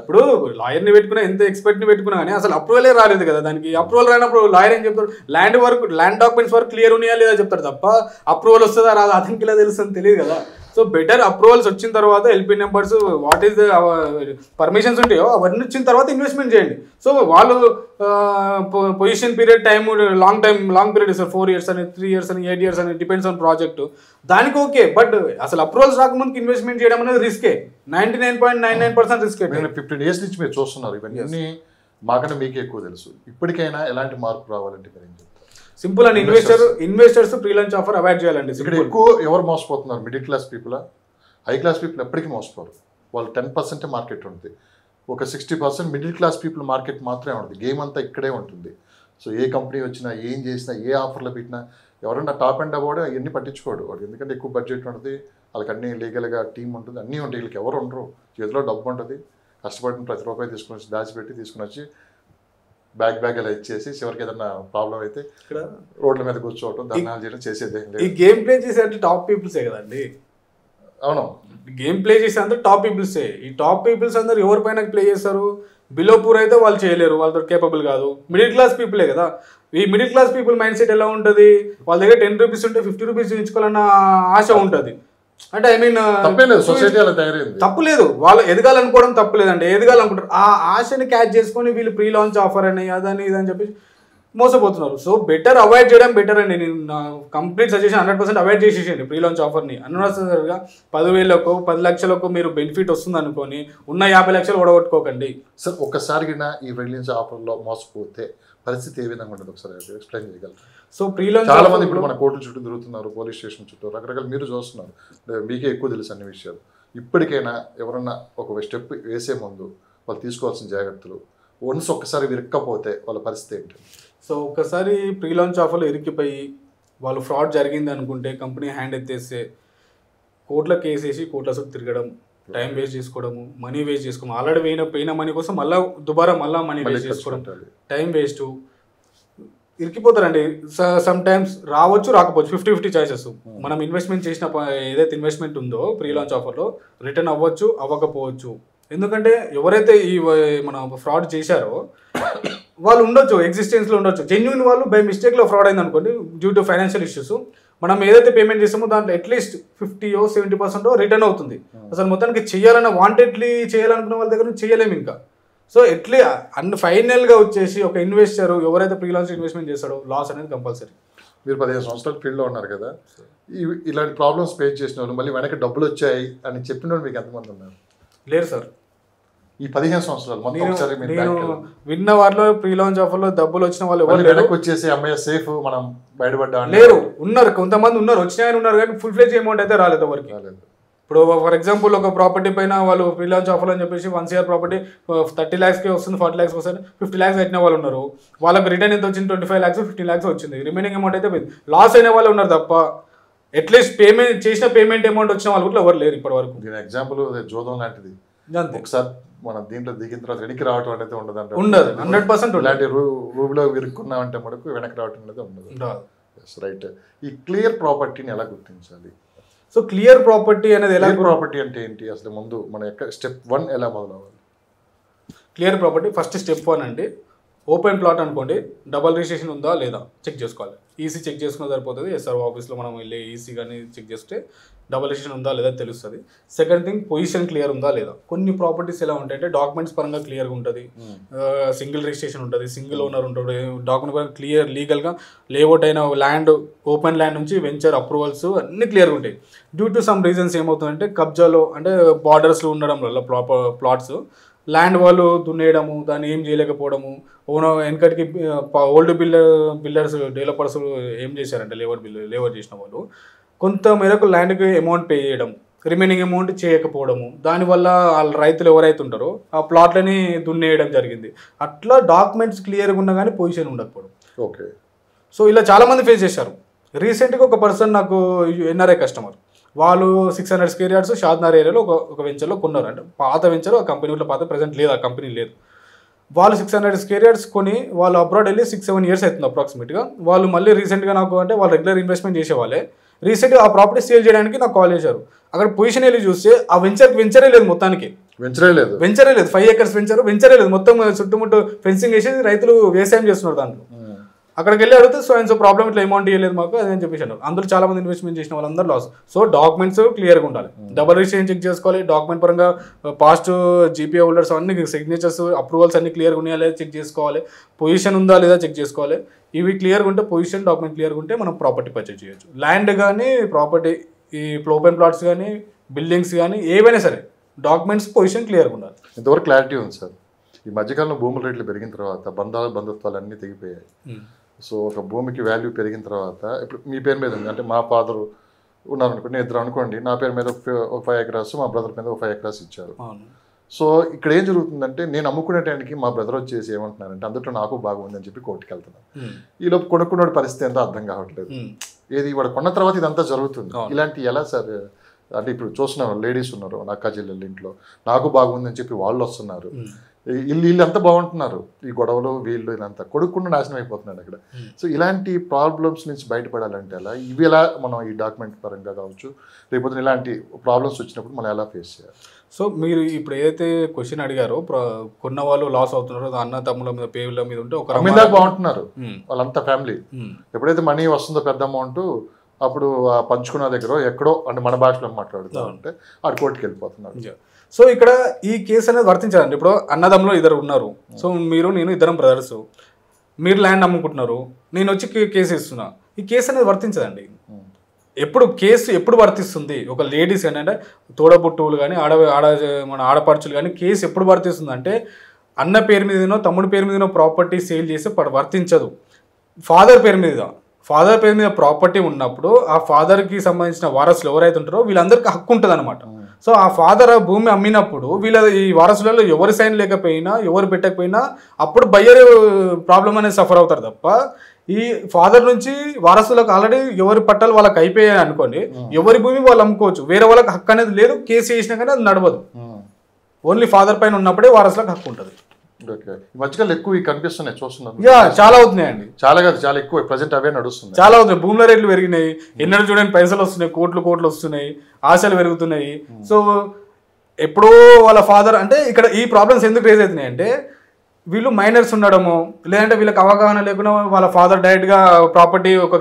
ఇప్పుడు లాయర్ని పెట్టుకున్నా ఎంత ఎక్స్పర్ట్ని పెట్టుకున్నా కానీ అసలు అప్రూవలే రాలేదు కదా. దానికి అప్రూవల్ రానప్పుడు లాయర్ ఏం చెప్తాడు, ల్యాండ్ డాక్యుమెంట్స్ వరకు క్లియర్ ఉన్నాయా లేదా చెప్తారు తప్ప అప్రూవల్ వస్తుందా రాదా అతనికి ఇలా తెలుస్తుంది తెలియదు కదా. సో బెటర్ అప్రూవల్స్ వచ్చిన తర్వాత LP numbers what is permissions ఉంటాయో అవన్నీ వచ్చిన తర్వాత ఇన్వెస్ట్మెంట్ చేయండి. సో వాళ్ళు position period long period sir 4 years అని 3 years అని 8 years అని డిపెండ్స్ ఆన్ ప్రాజెక్ట్ దానికి ఓకే. బట్ అసలు అప్రూవల్స్ రాకముందుకు ఇన్వెస్ట్మెంట్ చేయడం అనేది రిస్కే, 99.99% రిస్కే. 15 years నుంచి మీరు చూస్తున్నారు ఇవన్నీ, మాకన్నా మీకే ఎక్కువ తెలుసు. ఇప్పటికైనా ఎలాంటి మార్పు రావాలంటే మీరు ఏం చెప్తారు? సింపుల్ అండి. Investors pre launch offer avoid చేయాలండి. ఇక్కడ ఎక్కువ ఎవరు మోసపోతున్నారు? Middle class people. High class people ఎప్పటికీ మోసపోరు. వాళ్ళు 10% మార్కెట్ ఉంటుంది. ఒక 60% మిడిల్ క్లాస్ పీపుల్ మార్కెట్ మాత్రమే ఉంటుంది. గేమ్ అంతా ఇక్కడే ఉంటుంది. సో ఏ కంపెనీ వచ్చినా, ఏం చేసినా, ఏ ఆఫర్లో పెట్టినా, ఎవరైనా టాప్ అండ్ అబౌడ్ అవన్నీ పట్టించుకోడు వాడు. ఎందుకంటే ఎక్కువ బడ్జెట్ ఉంటుంది, వాళ్ళకి అన్ని లీగల్గా టీం ఉంటుంది, అన్నీ ఉంటాయి. వీళ్ళకి ఎవరు ఉండరు, చేతిలో డబ్బు ఉంటుంది, కష్టపడిన ప్రతి రూపాయి తీసుకుని వచ్చి దాచిపెట్టి తీసుకుని వచ్చి బ్యాగ్ అలా ఇచ్చేసి చివరికి ఏదన్నా ప్రాబ్లం అయితే ఇక్కడ రోడ్ల మీద కూర్చోవటం, ధర్నాలు చేయడం చేసేది. ఈ గేమ్ ప్లే చేసే టాప్ పీపుల్సే కదండి. అవును, గేమ్ ప్లే చేసే అందరూ టాప్ పీపుల్సే. ఈ టాప్ పీపుల్స్ అందరూ ఎవరిపైన ప్లే చేస్తారు? బిలో పూర్ అయితే వాళ్ళు చేయలేరు, వాళ్ళతో కేపబుల్ కాదు. మిడిల్ క్లాస్ పీపులే కదా. ఈ middle class people mind set ఎలా ఉంటుంది? వాళ్ళ దగ్గర 10 రూపీస్ ఉంటే 50 రూపీస్ ఇచ్చుకోవాలన్న ఆశ ఉంటుంది. అంటే ఐ మీన్ తప్పు లేదు, వాళ్ళు ఎదగాలనుకోవడం తప్పు లేదండి, ఎదగాలనుకుంటారు. ఆ ఆశని క్యాచ్ చేసుకొని వీళ్ళు ప్రీ లాంచ్ ఆఫర్ అని అదని ఇదని చెప్పి మోసపోతున్నారు. సో బెటర్ అవాయిడ్ చేయడం బెటర్ అండి. నేను నా కంప్లీట్ సజెషన్ 100% అవాయిడ్ చేసేసేయండి ప్రీ లాంచ్ ఆఫర్ని. అనవసరంగా 10,000కు 10 లక్షలకు మీరు బెనిఫిట్ వస్తుంది అనుకొని ఉన్న 50 లక్షలు ఓడగొట్టుకోకండి. సార్ ఒక్కసారి ఈ రిలయన్స్ ఆఫర్లో మోసపోతే పరిస్థితి ఏ విధంగా ఉంటుంది ఒకసారి ఎక్స్ప్లెయిన్ చేయగలరు? సో ప్రీ లాంచ్ చాలా మంది ఇప్పుడు మన కోర్టు చుట్టూ తిరుగుతున్నారు, పోలీస్ స్టేషన్ చుట్టూ రకరకాల, మీరు చూస్తున్నారు, మీకే ఎక్కువ తెలుసు అన్ని విషయాలు. ఇప్పటికైనా ఎవరన్నా ఒక స్టెప్ వేసే ముందు వాళ్ళు తీసుకోవాల్సిన జాగ్రత్తలు, వన్స్ ఒక్కసారి విరక్కపోతే వాళ్ళ పరిస్థితి ఏంటి? సో ఒక్కసారి ప్రీ లాంచ్ ఆఫర్లో ఇరికిపోయి వాళ్ళు ఫ్రాడ్ జరిగింది అనుకుంటే కంపెనీ హ్యాండ్ ఎత్తేస్తే కోర్టులో కేసు వేసి కోర్టుల చుట్టూ తిరగడం, టైం వేస్ట్ చేసుకోవడము, మనీ వేస్ట్ చేసుకోవడం, ఆల్రెడీ పోయిన మనీ కోసం మళ్ళీ మనీ వేస్ట్ చేసుకోవడం, టైం వేస్ట్, ఇరికిపోతారండి. సమ్ టైమ్స్ రావచ్చు రాకపోవచ్చు, 50-50 చాయిసెస్. మనం ఇన్వెస్ట్మెంట్ చేసిన ఏదైతే ఇన్వెస్ట్మెంట్ ఉందో ప్రీ లాంచ్ ఆఫర్లో రిటర్న్ అవ్వచ్చు అవ్వకపోవచ్చు. ఎందుకంటే ఎవరైతే ఈ మన ఫ్రాడ్ చేశారో వాళ్ళు ఉండొచ్చు, ఎగ్జిస్టెన్స్లో ఉండొచ్చు. జెన్యున్ వాళ్ళు బై మిస్టేక్లో ఫ్రాడ్ అయింది అనుకోండి, డ్యూ టు ఫైనాన్షియల్ ఇష్యూస్, మనం ఏదైతే పేమెంట్ చేస్తామో దాంట్లో అట్లీస్ట్ 50-70% రిటర్న్ అవుతుంది. అసలు మొత్తానికి చేయాలన్న వాంటెడ్లీ చేయాలనుకున్న వాళ్ళ దగ్గర చేయలేము ఇంకా. సో ఫైనల్గా వచ్చేసి ఒక ఇన్వెస్టర్ ఎవరైతే ప్రీ లాంచ్ ఇన్వెస్ట్మెంట్ చేస్తాడో లాస్ అనేది కంపల్సరీ. మీరు 15 సంవత్సరాలు ఫీల్డ్లో ఉన్నారు కదా, ఇలాంటి ప్రాబ్లమ్స్ ఫేస్ చేసిన వాళ్ళు మళ్ళీ వెనక్కి డబ్బులు వచ్చాయి అని చెప్పిన వాళ్ళు మీకు ఎంతమంది ఉన్నారు? లేరు సార్. ఈ 15 సంవత్సరాలు నేను విన్న వాటిలో ప్రీ లాంచ్ ఆఫర్లో డబ్బులు వచ్చిన వాళ్ళు ఎవరు వెనక్కి వచ్చేసి అమ్మాయి సేఫ్ మనం బయటపడ్డా లేరు. ఉన్నారు, కొంతమంది ఉన్నారు, వచ్చినాయని ఉన్నారు, కానీ ఫుల్ ఫ్లెడ్జ్ అమౌంట్ అయితే రాలేదు ఎవరికి. ఇప్పుడు ఫర్ ఎగ్జాంపుల్ ఒక ప్రాపర్టీ పైన వాళ్ళు ప్రీ లాంచ్ ఆఫర్ అని చెప్పేసి 1 CR ప్రాపర్టీ 30 lakhsకి వస్తుంది, 40 lakhs వస్తుంది, 50 lakhs కట్టిన వాళ్ళు ఉన్నారు. వాళ్ళకి రిటర్న్ ఎంత వచ్చింది? 25 lakhs 15 lakhs వచ్చింది. రిమైనింగ్ అమౌంట్ అయితే లాస్ అయిన వాళ్ళు ఉన్నారు తప్ప అట్లీస్ట్ పేమెంట్ అమౌంట్ వచ్చిన వాళ్ళు కూడా ఎవరు లేరు ఇప్పటి వరకు. దీని ఎగ్జాంపుల్ జోదం లాంటిది. ఒకసారి మనం దీంట్లో దిగిన తర్వాత వెనక్కి రావటం అనేది ఉండదు. 100% ఇలాంటి రూబ్లో విరుక్కున్నామంటే మనకు వెనక్కి రావటం అనేది ఉండదు. రైట్. ఈ క్లియర్ ప్రాపర్టీని ఎలా గుర్తించాలి? సో క్లియర్ ప్రాపర్టీ అనేది ఎలా? ప్రాపర్టీ అంటే ఏంటి అసలు? ముందు మన స్టెప్ 1 ఎలా మొదలవ్వాలి? క్లియర్ ప్రాపర్టీ ఫస్ట్ స్టెప్ 1 అంటే ఓపెన్ ప్లాట్ అనుకోండి, డబల్ రిజిస్ట్రేషన్ ఉందా లేదా చెక్ చేసుకోవాలి. ఈసీ చెక్ చేసుకున్న సరిపోతుంది. ఎస్ఆర్ఓ ఆఫీస్లో మనం వెళ్ళి ఈసీ కానీ చెక్ చేస్తే డబల్ రిజిస్ట్రేషన్ ఉందా లేదా తెలుస్తుంది. సెకండ్ థింగ్, పొజిషన్ క్లియర్ ఉందా లేదా. కొన్ని ప్రాపర్టీస్ ఎలా ఉంటాయంటే డాక్యుమెంట్స్ పరంగా క్లియర్గా ఉంటుంది, సింగిల్ రిజిస్ట్రేషన్ ఉంటుంది, సింగిల్ ఓనర్ ఉంటుంది, డాక్యుమెంట్ పరంగా క్లియర్, లీగల్గా లేఅవుట్ అయిన ల్యాండ్, ఓపెన్ ల్యాండ్ నుంచి వెంచర్ అప్రూవల్స్ అన్నీ క్లియర్గా ఉంటాయి. డ్యూ టు సమ్ రీజన్స్ ఏమవుతుందంటే కబ్జాలో అంటే బార్డర్స్లో ఉండడం వల్ల ప్లాట్స్ ల్యాండ్ వాళ్ళు దున్నేయడము, దాన్ని ఏం చేయలేకపోవడము, వెనకటికి ఓల్డ్ బిల్డర్స్ డెవలపర్స్ ఏం చేశారంటే లేఅవుట్ చేసిన వాళ్ళు కొంత మేరకు ల్యాండ్కి అమౌంట్ పే చేయడం, రిమైనింగ్ అమౌంట్ చేయకపోవడము, దానివల్ల వాళ్ళ రైతులు ఎవరైతే ఉంటారో ఆ ప్లాట్లని దున్నేయడం జరిగింది. అట్లా డాక్యుమెంట్స్ క్లియర్గా ఉన్నా కానీ పొజిషన్ ఉండకపోవడం. ఓకే. సో ఇలా చాలామంది ఫేస్ చేశారు. రీసెంట్గా ఒక పర్సన్ నాకు ఎన్ఆర్ఐ కస్టమర్, వాళ్ళు 600 square yards షాద్నగర్ ఏరియాలో ఒక వెంచర్లో కొన్నారు. అంటే పాత వెంచర్, ఆ కంపెనీ ఊళ్ళో పాత, ప్రజెంట్ లేదు, ఆ కంపెనీ లేదు. వాళ్ళు 600 square yards కొని వాళ్ళు అబ్రాడ్ వెళ్ళి 6-7 years అవుతుంది అప్రాక్సిమేట్గా. వాళ్ళు మళ్ళీ రీసెంట్గా నాకు అంటే వాళ్ళు రెగ్యులర్ ఇన్వెస్ట్మెంట్ చేసేవాళ్ళే, రీసెంట్గా ఆ ప్రాపర్టీ సేల్ చేయడానికి నాకు కాల్ చేశారు. అక్కడ పొజిషన్ వెళ్ళి చూస్తే ఆ వెంచరే లేదు, మొత్తానికి వెంచరే లేదు. 5 acres వెంచరే లేదు. మొత్తం చుట్టుముట్టు ఫెన్సింగ్ వేసి రైతులు వ్యవసాయం చేస్తున్నారు దాంట్లో. అక్కడికి వెళ్ళి అడిగితే సో ప్రాబ్లం ఇట్లా అమౌంట్ ఇవ్వలేదు మాకు అని చెప్పేసి అన్నారు. అందులో చాలా మంది ఇన్వెస్ట్మెంట్ చేసిన వాళ్ళందరూ లాస్. సో డాక్యుమెంట్స్ క్లియర్గా ఉండాలి, డబల్ రిజిస్ట్రేషన్ చెక్ చేసుకోవాలి, డాక్యుమెంట్ పరంగా పాస్ట్ జీపీఏ హోల్డర్స్ అన్ని సిగ్నేచర్స్ అప్రూవల్స్ అన్ని క్లియర్గా ఉన్నాయా లేదా చెక్ చేసుకోవాలి, పొజిషన్ ఉందా లేదా చెక్ చేసుకోవాలి. ఇవి క్లియర్గా ఉంటే, పొజిషన్ డాక్యుమెంట్ క్లియర్గా ఉంటే మనం ప్రాపర్టీ పర్చేజ్ చేయొచ్చు. ల్యాండ్ కానీ ప్రాపర్టీ, ఈ ఓపెన్ ప్లాట్స్ కానీ బిల్డింగ్స్ కానీ ఏవైనా సరే డాక్యుమెంట్స్ పొజిషన్ క్లియర్గా ఉండాలి. ఇంతవరకు క్లారిటీ ఉంది సార్. ఈ మధ్యకాలంలో భూముల రేట్లు పెరిగిన తర్వాత బంధుత్వాలు అన్నీ తెగిపోయాయి. సో ఒక భూమికి వాల్యూ పెరిగిన తర్వాత ఇప్పుడు మీ పేరు మీద ఉంది అంటే మా ఫాదర్ ఉన్నారనుకోండి, నేను ఇద్దరు అనుకోండి, నా పేరు మీద ఒక 5 ఎకరాస్, మా బ్రదర్ మీద ఒక 5 ఎకరాస్ ఇచ్చారు. సో ఇక్కడ ఏం జరుగుతుందంటే నేను అమ్ముకునే టైంకి మా బ్రదర్ వచ్చేసి ఏమంటున్నారంటే అందులో నాకు బాగుందని చెప్పి కోర్టుకి వెళ్తున్నాను. ఈలోపు కొనుక్కున్న పరిస్థితి ఎంతో అర్థం కావట్లేదు. ఏది వాడు కొన్న తర్వాత ఇదంతా జరుగుతుంది. ఇలాంటి ఎలా సార్ అంటే ఇప్పుడు చూస్తున్నారు లేడీస్ ఉన్నారు నా అక్క చెల్లెళ్ళ ఇంట్లో, నాకు బాగుందని చెప్పి వాళ్ళు వస్తున్నారు, వీళ్ళు అంతా బాగుంటున్నారు, ఈ గొడవలు వీళ్ళు ఇదంతా కొడుకున్న నాశనం అయిపోతున్నాడు అక్కడ. సో ఇలాంటి ప్రాబ్లమ్స్ నుంచి బయటపడాలంటే ఎలా, ఇవి ఎలా మనం ఈ డాక్యుమెంట్ పరంగా కావచ్చు లేకపోతే ఇలాంటి ప్రాబ్లమ్స్ వచ్చినప్పుడు మనం ఎలా ఫేస్ చేయాలి? సో మీరు ఇప్పుడు ఏదైతే క్వశ్చన్ అడిగారో కొన్న వాళ్ళు లాస్ అవుతున్నారో అన్న తమ్ముల మీద పేర్ల మీద ఉంటే ఒక బాగుంటున్నారు వాళ్ళంతా ఫ్యామిలీ, ఎప్పుడైతే మనీ వస్తుందో పెద్ద అమౌంట్ అప్పుడు పంచుకున్న దగ్గర ఎక్కడో అంటే మన భాషలో మాట్లాడుతూ ఉంటే ఆడు కోర్టుకి వెళ్ళిపోతున్నారు. సో ఇక్కడ ఈ కేసు అనేది వర్తించాలండి. ఇప్పుడు అన్నదమ్ములో ఇద్దరు ఉన్నారు, సో నేను ఇద్దరం బ్రదర్స్, మీరు ల్యాండ్ అమ్ముకుంటున్నారు, నేను వచ్చి కేసు ఇస్తున్నా, ఈ కేసు అనేది వర్తించదండి. కేసు ఎప్పుడు వర్తిస్తుంది ఒక లేడీస్ ఏంటంటే తోడబుట్టువులు కానీ మన ఆడపడుచులు కానీ కేసు ఎప్పుడు వర్తిస్తుంది అంటే అన్న పేరు మీదనో తమ్ముడి పేరు మీదనో ప్రాపర్టీ సేల్ చేస్తే వర్తించదు. ఫాదర్ పేరు మీద ప్రాపర్టీ ఉన్నప్పుడు ఆ ఫాదర్కి సంబంధించిన వారసులు ఎవరైతే ఉంటారో వీళ్ళందరికీ హక్కు ఉంటుంది అనమాట. సో ఆ ఫాదర్ భూమి అమ్మినప్పుడు ఈ వారసులలో ఎవరి సైన్ లేకపోయినా ఎవరు పెట్టకపోయినా అప్పుడు బయ్యర్ ప్రాబ్లం అనేది సఫర్ అవుతారు తప్ప ఈ ఫాదర్ నుంచి వారసులకు ఆల్రెడీ ఎవరి పట్టాలు వాళ్ళకి అయిపోయాయి అనుకోండి, ఎవరి భూమి వాళ్ళు అమ్ముకోవచ్చు, వేరే వాళ్ళకి హక్కు అనేది లేదు. కేసు చేసినా కానీ అది నడవదు. ఓన్లీ ఫాదర్ పైన ఉన్నప్పుడే వారసులకు హక్కు ఉంటుంది. మధ్యకాలం ఎక్కువ కనిపిస్తున్నాయి చూస్తున్నాం, చాలా అవుతున్నాయండి, చాలా ఎక్కువ ప్రజెంట్ అవే నడుస్తుంది, చాలా అవుతున్నాయి. భూముల రేట్లు పెరిగినాయి, ఎన్నడూ చూడండి పైసలు వస్తున్నాయి, కోట్లు వస్తున్నాయి, ఆశలు పెరుగుతున్నాయి. సో ఎప్పుడో వాళ్ళ ఫాదర్ అంటే ఇక్కడ ఈ ప్రాబ్లమ్స్ ఎందుకు రేజ్ అవుతున్నాయి అంటే వీళ్ళు మైనర్స్ ఉండడము, లేదంటే వీళ్ళకి అవగాహన లేకుండా వాళ్ళ ఫాదర్ డైరెక్ట్గా ప్రాపర్టీ ఒక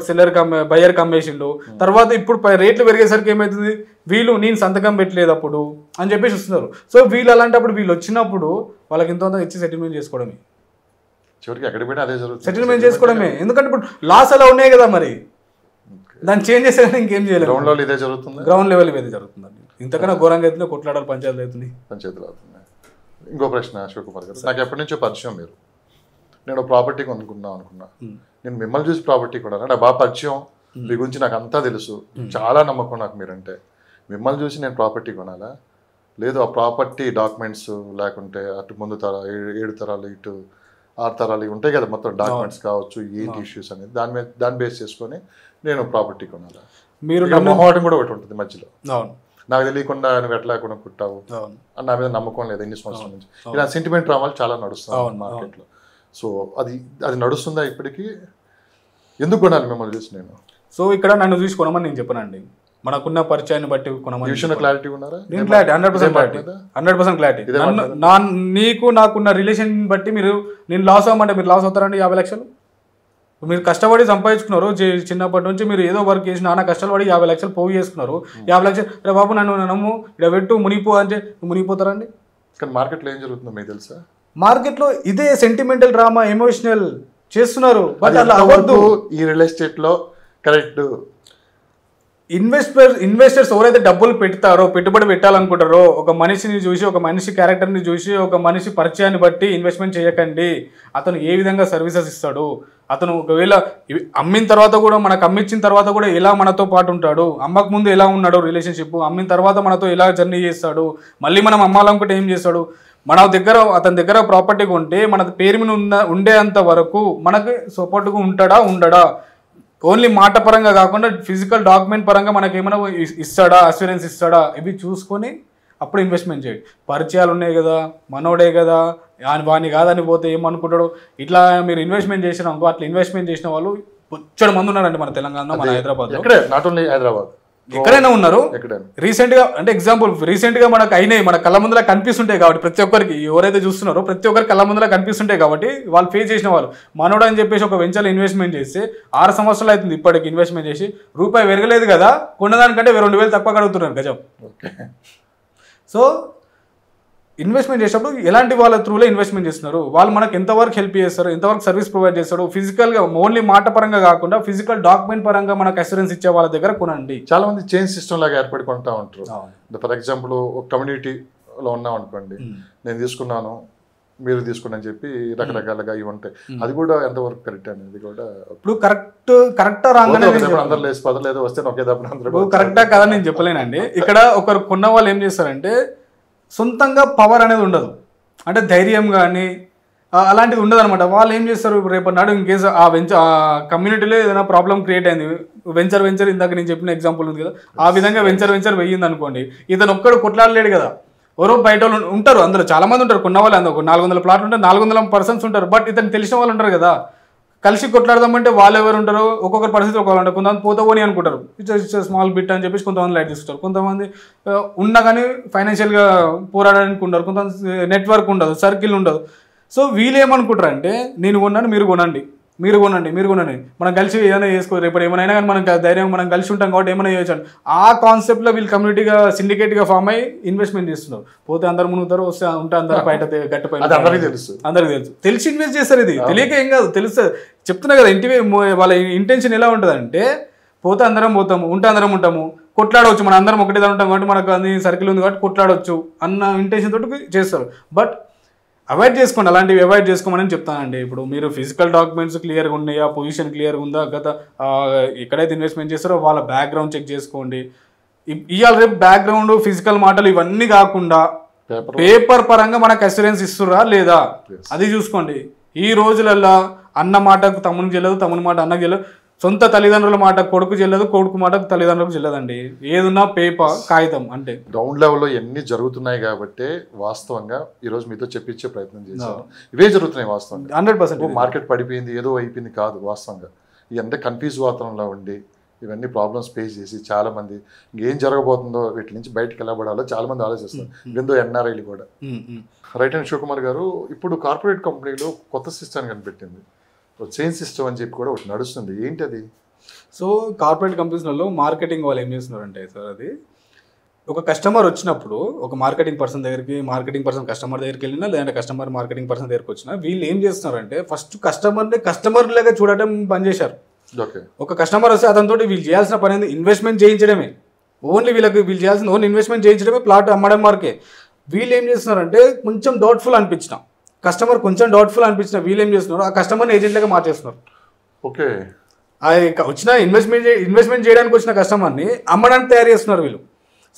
బయ్యర్కి అమ్మేసిండు, తర్వాత ఇప్పుడు రేట్లు పెరిగేసరికి ఏమవుతుంది, వీళ్ళు నేను సంతకం పెట్టలేదు అప్పుడు అని చెప్పేసి వస్తున్నారు. సో వీళ్ళు అలాంటప్పుడు వీళ్ళు వచ్చినప్పుడు వాళ్ళకి ఇంత ఇచ్చి సెటిల్మెంట్ చేసుకోవడమే, చివరికి ఎక్కడ పోయినా అదే జరుగుతుంది, సెటిల్మెంట్ చేసుకోవడమే. ఎందుకంటే ఇప్పుడు లాస్ అలా ఉన్నాయి కదా, మరి దాన్ని చేంజ్ చేస్తే ఇంకేం చేయలేదు. గ్రౌండ్ లెవెల్ ఇదే జరుగుతుంది, గ్రౌండ్ లెవెల్ ఇదే జరుగుతుందండి. ఇంతకన్నా ఘోరంగా అయితే కొట్లాడాలి, పంచాయతీలు అవుతున్నాయి. ఇంకో ప్రశ్న శివకుమార్ గారు, నాకు ఎప్పటి నుంచో పరిచయం మీరు, నేను ప్రాపర్టీ కొనుక్కున్నాను అనుకున్నా, నేను మిమ్మల్ని చూసి ప్రాపర్టీ కొన్నాను, నాకు బాగా పరిచయం, మీ గురించి నాకు అంతా తెలుసు, చాలా నమ్మకం నాకు మీరంటే. మిమ్మల్ని చూసి నేను ప్రాపర్టీ కొనాలా, లేదు ఆ ప్రాపర్టీ డాక్యుమెంట్స్ లేకుంటే అటు ముందు 7 తరాలు ఇటు 6 తరాలు ఇవి ఉంటాయి కదా మొత్తం డాక్యుమెంట్స్ కావచ్చు, ఏంటి ఇష్యూస్ అనేది దాన్ని బేస్ చేసుకొని నేను ప్రాపర్టీ కొనాలా? మీరు మొహమాటం కూడా ఒకటి ఉంటుంది మధ్యలో, నాకు తెలియకుండా నువ్వు ఎట్లా కొనుక్కుంటావు నా మీద నమ్మకం లేదు ఎన్ని సంవత్సరాల నుంచి, ఇలా సెంటిమెంట్ రావాలి చాలా నడుస్తుంది మార్కెట్లో. సో అది నడుస్తుందా ఇప్పటికీ? ఎందుకు కొనాలి మిమ్మల్ని చూసి నేను? సో ఇక్కడ నన్ను చూసి కొనమని నేను చెప్పనండి, మనకున్న పరిచయాన్ని బట్టి కొనమని. క్లారిటీ ఉన్నారా? నేను క్లారిటీ 100% క్లారిటీ. నీకు నాకున్న రిలేషన్ బట్టి నేను లాస్ అవ్వమంటే మీరు లాస్ అవుతారండి. 50 లక్షలు మీరు కష్టపడి సంపాదించుకున్నారు, చిన్నప్పటి నుంచి మీరు ఏదో వర్క్ చేసి నాన్న కష్టపడి 50 లక్షలు పోగు చేసుకున్నారు. 50 లక్షలు రే బాబు నన్ను నమ్ము ఇక్కడ పెట్టు మునిపో అంటే మునిగిపోతారండి. కానీ మార్కెట్లో ఏం జరుగుతుందో మీకు తెలుసా? మార్కెట్లో ఇదే సెంటిమెంటల్ డ్రామా, ఎమోషనల్ చేస్తున్నారు. బట్ అలా అవ్వద్దు. ఈ రియల్ ఎస్టేట్ లో కరెక్ట్ ఇన్వెస్టర్స్ ఎవరైతే డబ్బులు పెడతారో, పెట్టుబడి పెట్టాలనుకుంటారో, ఒక మనిషిని చూసి, ఒక మనిషి క్యారెక్టర్ని చూసి, ఒక మనిషి పరిచయాన్ని బట్టి ఇన్వెస్ట్మెంట్ చేయకండి. అతను ఏ విధంగా సర్వీసెస్ ఇస్తాడు, అతను ఒకవేళ అమ్మిన తర్వాత కూడా మనకు అమ్మించిన తర్వాత కూడా ఎలా మనతో పాటు ఉంటాడు, అమ్మక ముందు ఎలా ఉన్నాడు రిలేషన్షిప్, అమ్మిన తర్వాత మనతో ఎలా జర్నీ చేస్తాడు, మళ్ళీ మనం అమ్మాలనుకుంటే ఏం చేస్తాడు, అతని దగ్గర ప్రాపర్టీ కొంటే మన పేరు మీద ఉండేంత వరకు మనకి సపోర్ట్గా ఉండడా, ఓన్లీ మాట పరంగా కాకుండా ఫిజికల్ డాక్యుమెంట్ పరంగా మనకి ఏమైనా ఇస్తాడా, అష్యూరెన్స్ ఇస్తాడా, ఇవి చూసుకొని అప్పుడు ఇన్వెస్ట్మెంట్ చేయండి. పరిచయాలు ఉన్నాయి కదా, మనోడే కదా, వాని కాదని పోతే ఏమనుకుంటాడు, ఇట్లా మీరు ఇన్వెస్ట్మెంట్ చేసిన అనుకో. అట్లా ఇన్వెస్ట్మెంట్ చేసిన వాళ్ళు బొచ్చడు మంది ఉన్నారండి మన తెలంగాణలో, మన హైదరాబాద్లో, నాట్ ఓన్లీ హైదరాబాద్, ఎక్కడైనా ఉన్నారు. రీసెంట్గా అంటే ఎగ్జాంపుల్ రీసెంట్గా మనకు అయినాయి, మన కళ్ళ ముందులా కనిపిస్తుంటాయి కాబట్టి ప్రతి ఒక్కరికి, ఎవరైతే చూస్తున్నారో ప్రతి ఒక్కరికి కళ్ళ ముందులా కనిపిస్తుంటాయి కాబట్టి వాళ్ళు ఫేస్ చేసిన వాళ్ళు. మనోడు అని చెప్పేసి ఒక వెంచర్లో ఇన్వెస్ట్మెంట్ చేస్తే 6 సంవత్సరాలు అవుతుంది ఇప్పటికి ఇన్వెస్ట్మెంట్ చేసి, రూపాయి పెరగలేదు కదా, కొన్నదానికంటే 2,000 తక్కువ కడుగుతున్నారు గజం. సో ఇన్వెస్ట్మెంట్ చేసేటప్పుడు ఎలాంటి వాళ్ళ త్రూలో ఇన్వెస్ట్మెంట్ చేస్తున్నారు, వాళ్ళు మనకు ఎంతవరకు హెల్ప్ చేస్తారు, ఎంతవరకు సర్వీస్ ప్రొవైడ్ చేస్తారు, ఫిజికల్గా ఓన్లీ మాట పరంగా కాకుండా ఫిజికల్ డాక్యుమెంట్ పరంగా మనకు అష్యూరెన్స్ ఇచ్చే వాళ్ళ దగ్గర కొనండి. చాలా మంది చైన్ సిస్టమ్ లాగా ఏర్పడి కొంటా ఉంటారు. ఫర్ ఎగ్జాంపుల్ ఒక కమ్యూనిటీలో ఉన్నాం అనుకోండి, నేను తీసుకున్నాను మీరు తీసుకోండి అని చెప్పి రకరకాలుగా ఇవి ఉంటాయి. అది కూడా ఎంతవరకు కరెక్ట్ అనేది కూడా ఇప్పుడు కరెక్టా రాంగ్ అందరు లేసి పదలు ఏదో వస్తే ఒకే దప్పుడు అందరూ కరెక్టా కదా నేను చెప్పలేనండి. ఇక్కడ ఒకరు కొన్న వాళ్ళు ఏం చేస్తారంటే సొంతంగా పవర్ అనేది ఉండదు, అంటే ధైర్యం కానీ అలాంటిది ఉండదు అనమాట. వాళ్ళు ఏం చేస్తారు, రేపటి నాడు ఇన్కేస్ ఆ కమ్యూనిటీలో ఏదైనా ప్రాబ్లం క్రియేట్ అయింది, వెంచర్ ఇందాక నేను చెప్పిన ఎగ్జాంపుల్ ఉంది కదా, ఆ విధంగా వెంచర్ వెయ్యింది అనుకోండి, ఇతను ఒక్కడు కొట్లాడలేడు కదా, ఎవరో బయట వాళ్ళు ఉంటారు, అందులో చాలా మంది ఉంటారు, కొన్న వాళ్ళు అందులో 400 ప్లాట్లు ఉంటారు, 400 పర్సన్స్ ఉంటారు, బట్ ఇతను తెలిసిన వాళ్ళు ఉంటారు కదా, కలిసి కొట్లాడదామంటే వాళ్ళు ఎవరు ఉంటారు, ఒక్కొక్కరి పరిస్థితి ఒక్కొక్కరు ఉంటారు. కొంతమంది పోతావని అనుకుంటారు, ఇట్స్ స్మాల్ బిట్ అని చెప్పేసి కొంతమంది లైట్ తీసుకుంటారు, కొంతమంది ఉన్నా కానీ ఫైనాన్షియల్గా పోరాడడానికి ఉండరు, కొంతమంది నెట్వర్క్ ఉండదు, సర్కిల్ ఉండదు. సో వీళ్ళు ఏమనుకుంటారు అంటే నేను కొన్నాను, మీరు కొనండి, మనం కలిసి ఏదైనా చేసుకో, రేపు ఏమైనా కానీ మనం ధైర్యం మనం కలిసి ఉంటాం కాబట్టి ఏమైనా చేయొచ్చు. ఆ కాన్సెప్ట్లో వీళ్ళు కమ్యూనిటీగా సిండికేట్గా ఫామ్ అయ్యి ఇన్వెస్ట్మెంట్ చేస్తున్నారు. పోతే అందరు మునుగుతారు, వస్తే ఉంటే అందరు బయట గట్టిపైన అందరికీ తెలిసి ఇన్వెస్ట్ చేస్తారు. ఇది తెలియక ఏం కాదు, తెలుస్తుంది. చెప్తున్నా కదా, వాళ్ళ ఇంటెన్షన్ ఎలా ఉంటుంది అంటే పోతే అందరం పోతాము, ఉంటే అందరం ఉంటాము, కొట్లాడవచ్చు, మనం అందరం ఒకటే ఉంటాం కాబట్టి మనకు అన్ని సర్కిల్ ఉంది కాబట్టి కొట్లాడవచ్చు అన్న ఇంటెన్షన్ తోటి చేస్తారు. బట్ అవాయిడ్ చేసుకోండి, అలాంటివి అవాయిడ్ చేసుకోమని చెప్తానండి. ఇప్పుడు మీరు ఫిజికల్ డాక్యుమెంట్స్ క్లియర్గా ఉన్నాయా, పొజిషన్ క్లియర్గా ఉందా, ఎక్కడైతే ఇన్వెస్ట్మెంట్ చేస్తారో వాళ్ళ బ్యాక్గ్రౌండ్ చెక్ చేసుకోండి. ఇవాళ రేపు బ్యాక్గ్రౌండ్ ఫిజికల్ మాటలు ఇవన్నీ కాకుండా పేపర్ పరంగా మనకు అస్యూరెన్స్ ఇస్తురా లేదా అది చూసుకోండి. ఈ రోజులల్లో అన్న మాటకు తమ్మునికి చెల్లదు, తమ్ముని మాట అన్నకు చెల్లదు, సొంత తల్లిదండ్రుల మాట కొడుకు చెల్లదు, కొడుకు మాట తల్లిదండ్రులకు చెల్లదండి. ఏదున్నా పేపర్ కాగితం అంటే గ్రౌండ్ లెవెల్లో ఎన్ని జరుగుతున్నాయి కాబట్టి వాస్తవంగా ఈరోజు మీతో చెప్పించే ప్రయత్నం చేశాను. ఇవే జరుగుతున్నాయి వాస్తవంగా 100%. మార్కెట్ పడిపోయింది ఏదో అయిపోయింది కాదు, వాస్తవంగా ఇవన్నీ కన్ఫ్యూజ్ వాతావరణంలో ఉండి ఇవన్నీ ప్రాబ్లమ్స్ ఫేస్ చేసి చాలా మంది ఏం జరగబోతుందో వీటి నుంచి బయటకు వెళ్ళబడాలో చాలా మంది ఆలోచిస్తారు, ఎంతో ఎన్ఆర్ఐలు కూడా. రైట్ అండ్ శివకుమార్ గారు, ఇప్పుడు కార్పొరేట్ కంపెనీలో కొత్త సిస్టమ్ కనిపెట్టింది, చైన్ సిస్టమ్ అని చెప్పి కూడా ఒకటి నడుస్తుంది, ఏంటి అది? సో కార్పొరేట్ కంపెనీస్లలో మార్కెటింగ్ వాళ్ళు ఏం చేస్తున్నారంటే సార్, అది ఒక కస్టమర్ వచ్చినప్పుడు ఒక మార్కెటింగ్ పర్సన్ దగ్గరికి, మార్కెటింగ్ పర్సన్ కస్టమర్ దగ్గరికి వెళ్ళినా లేదంటే కస్టమర్ మార్కెటింగ్ పర్సన్ దగ్గరికి వచ్చినా వీళ్ళు ఏం చేస్తున్నారంటే ఫస్ట్ కస్టమర్ లాగా చూడటం బంద్ చేశారు. ఒక కస్టమర్ వస్తే అతనితో వీళ్ళు చేయాల్సిన పని ఏంది, ఇన్వెస్ట్మెంట్ చేయించడమే. వీళ్ళు చేయాల్సిన ఇన్వెస్ట్మెంట్ చేయించడమే, ప్లాట్ అమ్మడం వరకే. వీళ్ళు ఏం చేస్తున్నారంటే కొంచెం డౌట్ఫుల్ అనిపించిన కస్టమర్, వీళ్ళు ఏం చేస్తున్నారు, ఆ కస్టమర్ని ఏజెంట్లుగా మార్చేస్తున్నారు. ఓకే, వచ్చిన ఇన్వెస్ట్మెంట్ చేయడానికి వచ్చిన కస్టమర్ని అమ్మడానికి తయారు చేస్తున్నారు వీళ్ళు.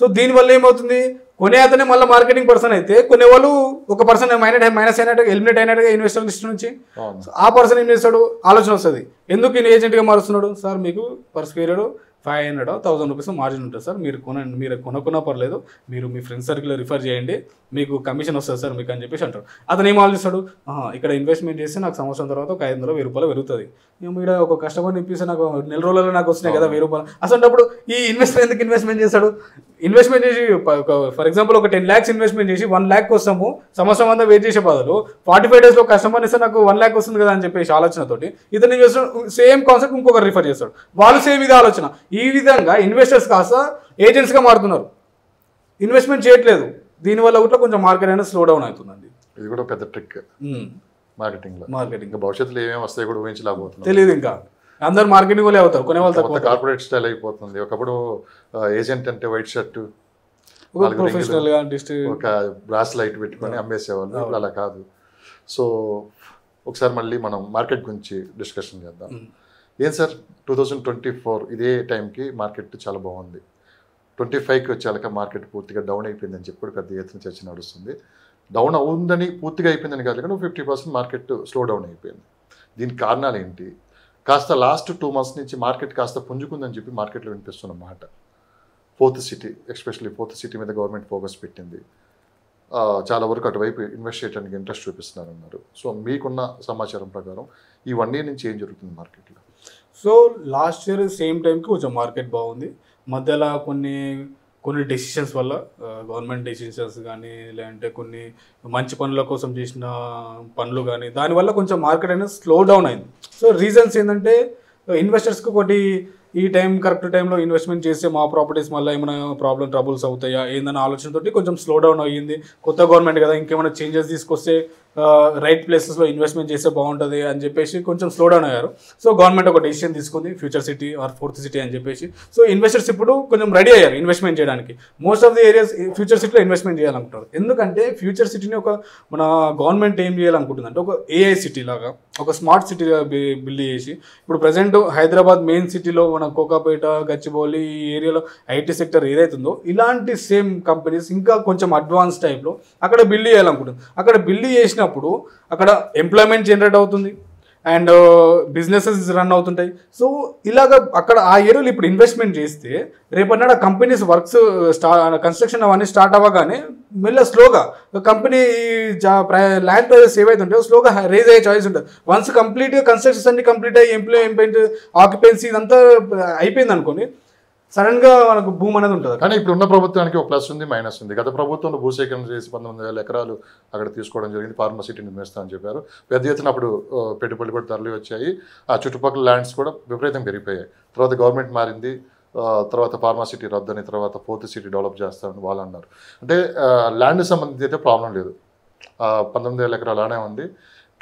సో దీనివల్ల ఏమవుతుంది, కొనే అతనే మళ్ళీ మార్కెటింగ్ పర్సన్ అయితే కొనేవాళ్ళు ఒక పర్సన్ మైనస్ అయినట్టుగా ఎలిమినేట్ అయినట్టుగా ఇన్వెస్టర్ లిస్ట్ నుంచి. ఆ పర్సన్ ఏం చేస్తాడు, ఆలోచన వస్తుంది, ఎందుకు ఈయన ఏజెంట్గా మారుస్తున్నాడు, సార్ మీకు పర్ స్క్వేర్ 500 1000 రూపీస్ మార్జిన్ ఉంటుంది సార్, మీరు కొనుక్కున్నా పర్లేదు, మీరు మీ ఫ్రెండ్స్ సర్కిల్లో రిఫర్ చేయండి, మీకు కమిషన్ వస్తుంది సార్ మీకు అని చెప్పేసి అంటారు. అతను ఏం ఆలోచిస్తాడు, ఇక్కడ ఇన్వెస్ట్మెంట్ చేస్తే నాకు సంవత్సరం తర్వాత ఒక 500-1000 రూపాయలు పెరుగుతుంది, ఇక్కడ ఒక కస్టమర్ని ఇప్పిస్తే నాకు నెల రోజులలో నాకు వస్తున్నాయి కదా 1000 రూపాయలు. అసలు ఈ ఇన్వెస్టర్ ఎందుకు ఇన్వెస్ట్మెంట్ చేస్తాడు, ఇన్వెస్ట్మెంట్ చేసి ఫర్ ఎగ్జాంపుల్ ఒక 10 lakhs ఇన్వెస్ట్మెంట్ చేసి 1 lakh కోసము సంవత్సరం అంతా వెయిట్ చేసే బదులు 45 daysలో కస్టమర్ ఇస్తే నాకు 1 lakh వస్తుంది కదా అని చెప్పేసి ఆలోచనతోటి ఇతను చేస్తాడు. సేమ్ కాన్సెప్ట్ ఇంకొకరు రిఫర్ చేస్తాడు, వాళ్ళు సేమ్ ఇది ఆలోచన. ఈ విధంగా ఇన్వెస్టర్స్ కాస్త ఏజెంట్స్గా మారుతున్నారు, ఇన్వెస్ట్మెంట్ చేయట్లేదు. దీనివల్ల కూడా కొంచెం మార్కెట్ అనేది స్లో డౌన్ అవుతుందండి. ఇది కూడా పెద్ద ట్రిక్ మార్కెటింగ్. భవిష్యత్తులో ఏమేమి వస్తాయి కూడా ఊహించలేకపోతుంది, తెలియదు. ఇంకా అందరు మార్కెటింగ్ వాళ్ళే అవుతారు, కొనేవాళ్ళు కార్పొరేట్ స్టైల్ అయిపోతుంది. ఒకప్పుడు ఏజెంట్ అంటే వైట్ షర్ట్, ప్రొఫెషనల్ గా ఒక బ్రాస్ లైట్ పెట్టుకొని అమ్మేసేవాళ్ళు, ఇప్పుడు అలా కాదు. సో ఒకసారి మళ్ళీ మనం మార్కెట్ గురించి డిస్కషన్ చేద్దాం. ఏం సార్ 2024 ఇదే టైంకి మార్కెట్ చాలా బాగుంది, 25కి వచ్చాక మార్కెట్ పూర్తిగా డౌన్ అయిపోయిందని చెప్పి కూడా పెద్ద ఎత్తున చర్చ నడుస్తుంది. డౌన్ అవుందని పూర్తిగా అయిపోయిందని కాదు కానీ 50% మార్కెట్ స్లో డౌన్ అయిపోయింది. దీనికి కారణాలు ఏంటి? కాస్త లాస్ట్ 2 months నుంచి మార్కెట్ కాస్త పుంజుకుందని చెప్పి మార్కెట్లో వినిపిస్తున్న మాట. 4th city, especially 4th city మీద గవర్నమెంట్ ఫోకస్ పెట్టింది, చాలా వరకు అటువైపు ఇన్వెస్ట్ చేయడానికి ఇంట్రెస్ట్ చూపిస్తున్నారన్నారు. సో మీకున్న సమాచారం ప్రకారం ఈ 1 year నుంచి ఏం జరుగుతుంది మార్కెట్లో? సో లాస్ట్ ఇయర్ సేమ్ టైంకి కొంచెం మార్కెట్ బాగుంది, మధ్యలో కొన్ని డెసిషన్స్ వల్ల, గవర్నమెంట్ డెసిషన్స్ కానీ లేదంటే కొన్ని మంచి పనుల కోసం చేసిన పనులు కానీ దానివల్ల కొంచెం మార్కెట్ అనేది స్లో డౌన్ అయింది. సో రీజన్స్ ఏంటంటే ఇన్వెస్టర్స్కి ఒకటి ఈ టైం కరెక్ట్ టైంలో ఇన్వెస్ట్మెంట్ చేస్తే మా ప్రాపర్టీస్ మళ్ళీ ఏమైనా ట్రబుల్స్ అవుతాయా ఏందన్న ఆలోచనతోటి కొంచెం స్లో డౌన్ అయ్యింది. కొత్త గవర్నమెంట్ కదా, ఇంకేమైనా చేంజెస్ తీసుకొస్తే రైట్ ప్లేసెస్లో ఇన్వెస్ట్మెంట్ చేస్తే బాగుంటుంది అని చెప్పేసి కొంచెం స్లో డౌన్ అయ్యారు. సో గవర్నమెంట్ ఒక డెసిషన్ తీసుకుంది future city or fourth city అని చెప్పేసి. సో ఇన్వెస్టర్స్ ఇప్పుడు కొంచెం రెడీ అయ్యారు ఇన్వెస్ట్మెంట్ చేయడానికి. Most of the areas future సిటీలో ఇన్వెస్ట్మెంట్ చేయాలనుకుంటారు. ఎందుకంటే ఫ్యూచర్ సిటీని ఒక మన గవర్నమెంట్ ఏం చేయాలనుకుంటుంది అంటే ఒక ఏఐ సిటీ లాగా ఒక స్మార్ట్ సిటీగా బిల్డ్ చేసి, ఇప్పుడు ప్రజెంట్ హైదరాబాద్ మెయిన్ సిటీలో మన కోకాపేట, గచ్చిబౌలి ఈ ఏరియాలో ఐటీ సెక్టర్ ఏదైతుందో ఇలాంటి సేమ్ కంపెనీస్ ఇంకా కొంచెం అడ్వాన్స్ టైప్లో అక్కడ బిల్డ్ చేయాలనుకుంటుంది. అక్కడ బిల్డ్ చేసినప్పుడు అక్కడ ఎంప్లాయ్మెంట్ జనరేట్ అవుతుంది అండ్ బిజినెసెస్ రన్ అవుతుంటాయి. సో ఇలాగ అక్కడ ఆ ఏరియాలో ఇప్పుడు ఇన్వెస్ట్మెంట్ చేస్తే రేపటినాడు ఆ కంపెనీస్ వర్క్స్ కన్స్ట్రక్షన్ అవన్నీ స్టార్ట్ అవ్వగానే మెల్ల స్లోగా కంపెనీ ల్యాండ్ ప్రైజెస్ ఏవైతుంటాయో స్లోగా రేజ్ అయ్యే చాయిస్ ఉంటుంది. వన్స్ కంప్లీట్గా కన్స్ట్రక్షన్స్ అన్ని కంప్లీట్ అయ్యి ఎంప్లాయ్మెంట్ ఆక్యుపెన్సీ ఇదంతా అయిపోయింది అనుకోండి, సడన్ గా మనకు భూమి అనేది ఉంటుంది. కానీ ఇప్పుడు ఉన్న ప్రభుత్వానికి ఒక ప్లస్ ఉంది, మైనస్ ఉంది. గత ప్రభుత్వంలో భూసేకరణ చేసి 19,000 ఎకరాలు అక్కడ తీసుకోవడం జరిగింది, ఫార్మసిటీ నిర్మిస్తా అని చెప్పారు. పెద్ద ఎత్తున అప్పుడు పెట్టుబడులు కూడా తరలి వచ్చాయి. ఆ చుట్టుపక్కల ల్యాండ్స్ కూడా విపరీతం పెరిగిపోయాయి. తర్వాత గవర్నమెంట్ మారింది, తర్వాత ఫార్మసిటీ రద్దని, తర్వాత ఫోర్త్ సిటీ డెవలప్ చేస్తామని వాళ్ళు అన్నారు. అంటే ల్యాండ్ సంబంధించి అయితే ప్రాబ్లం లేదు, 19,000 ఎకరాలు అలానే ఉంది.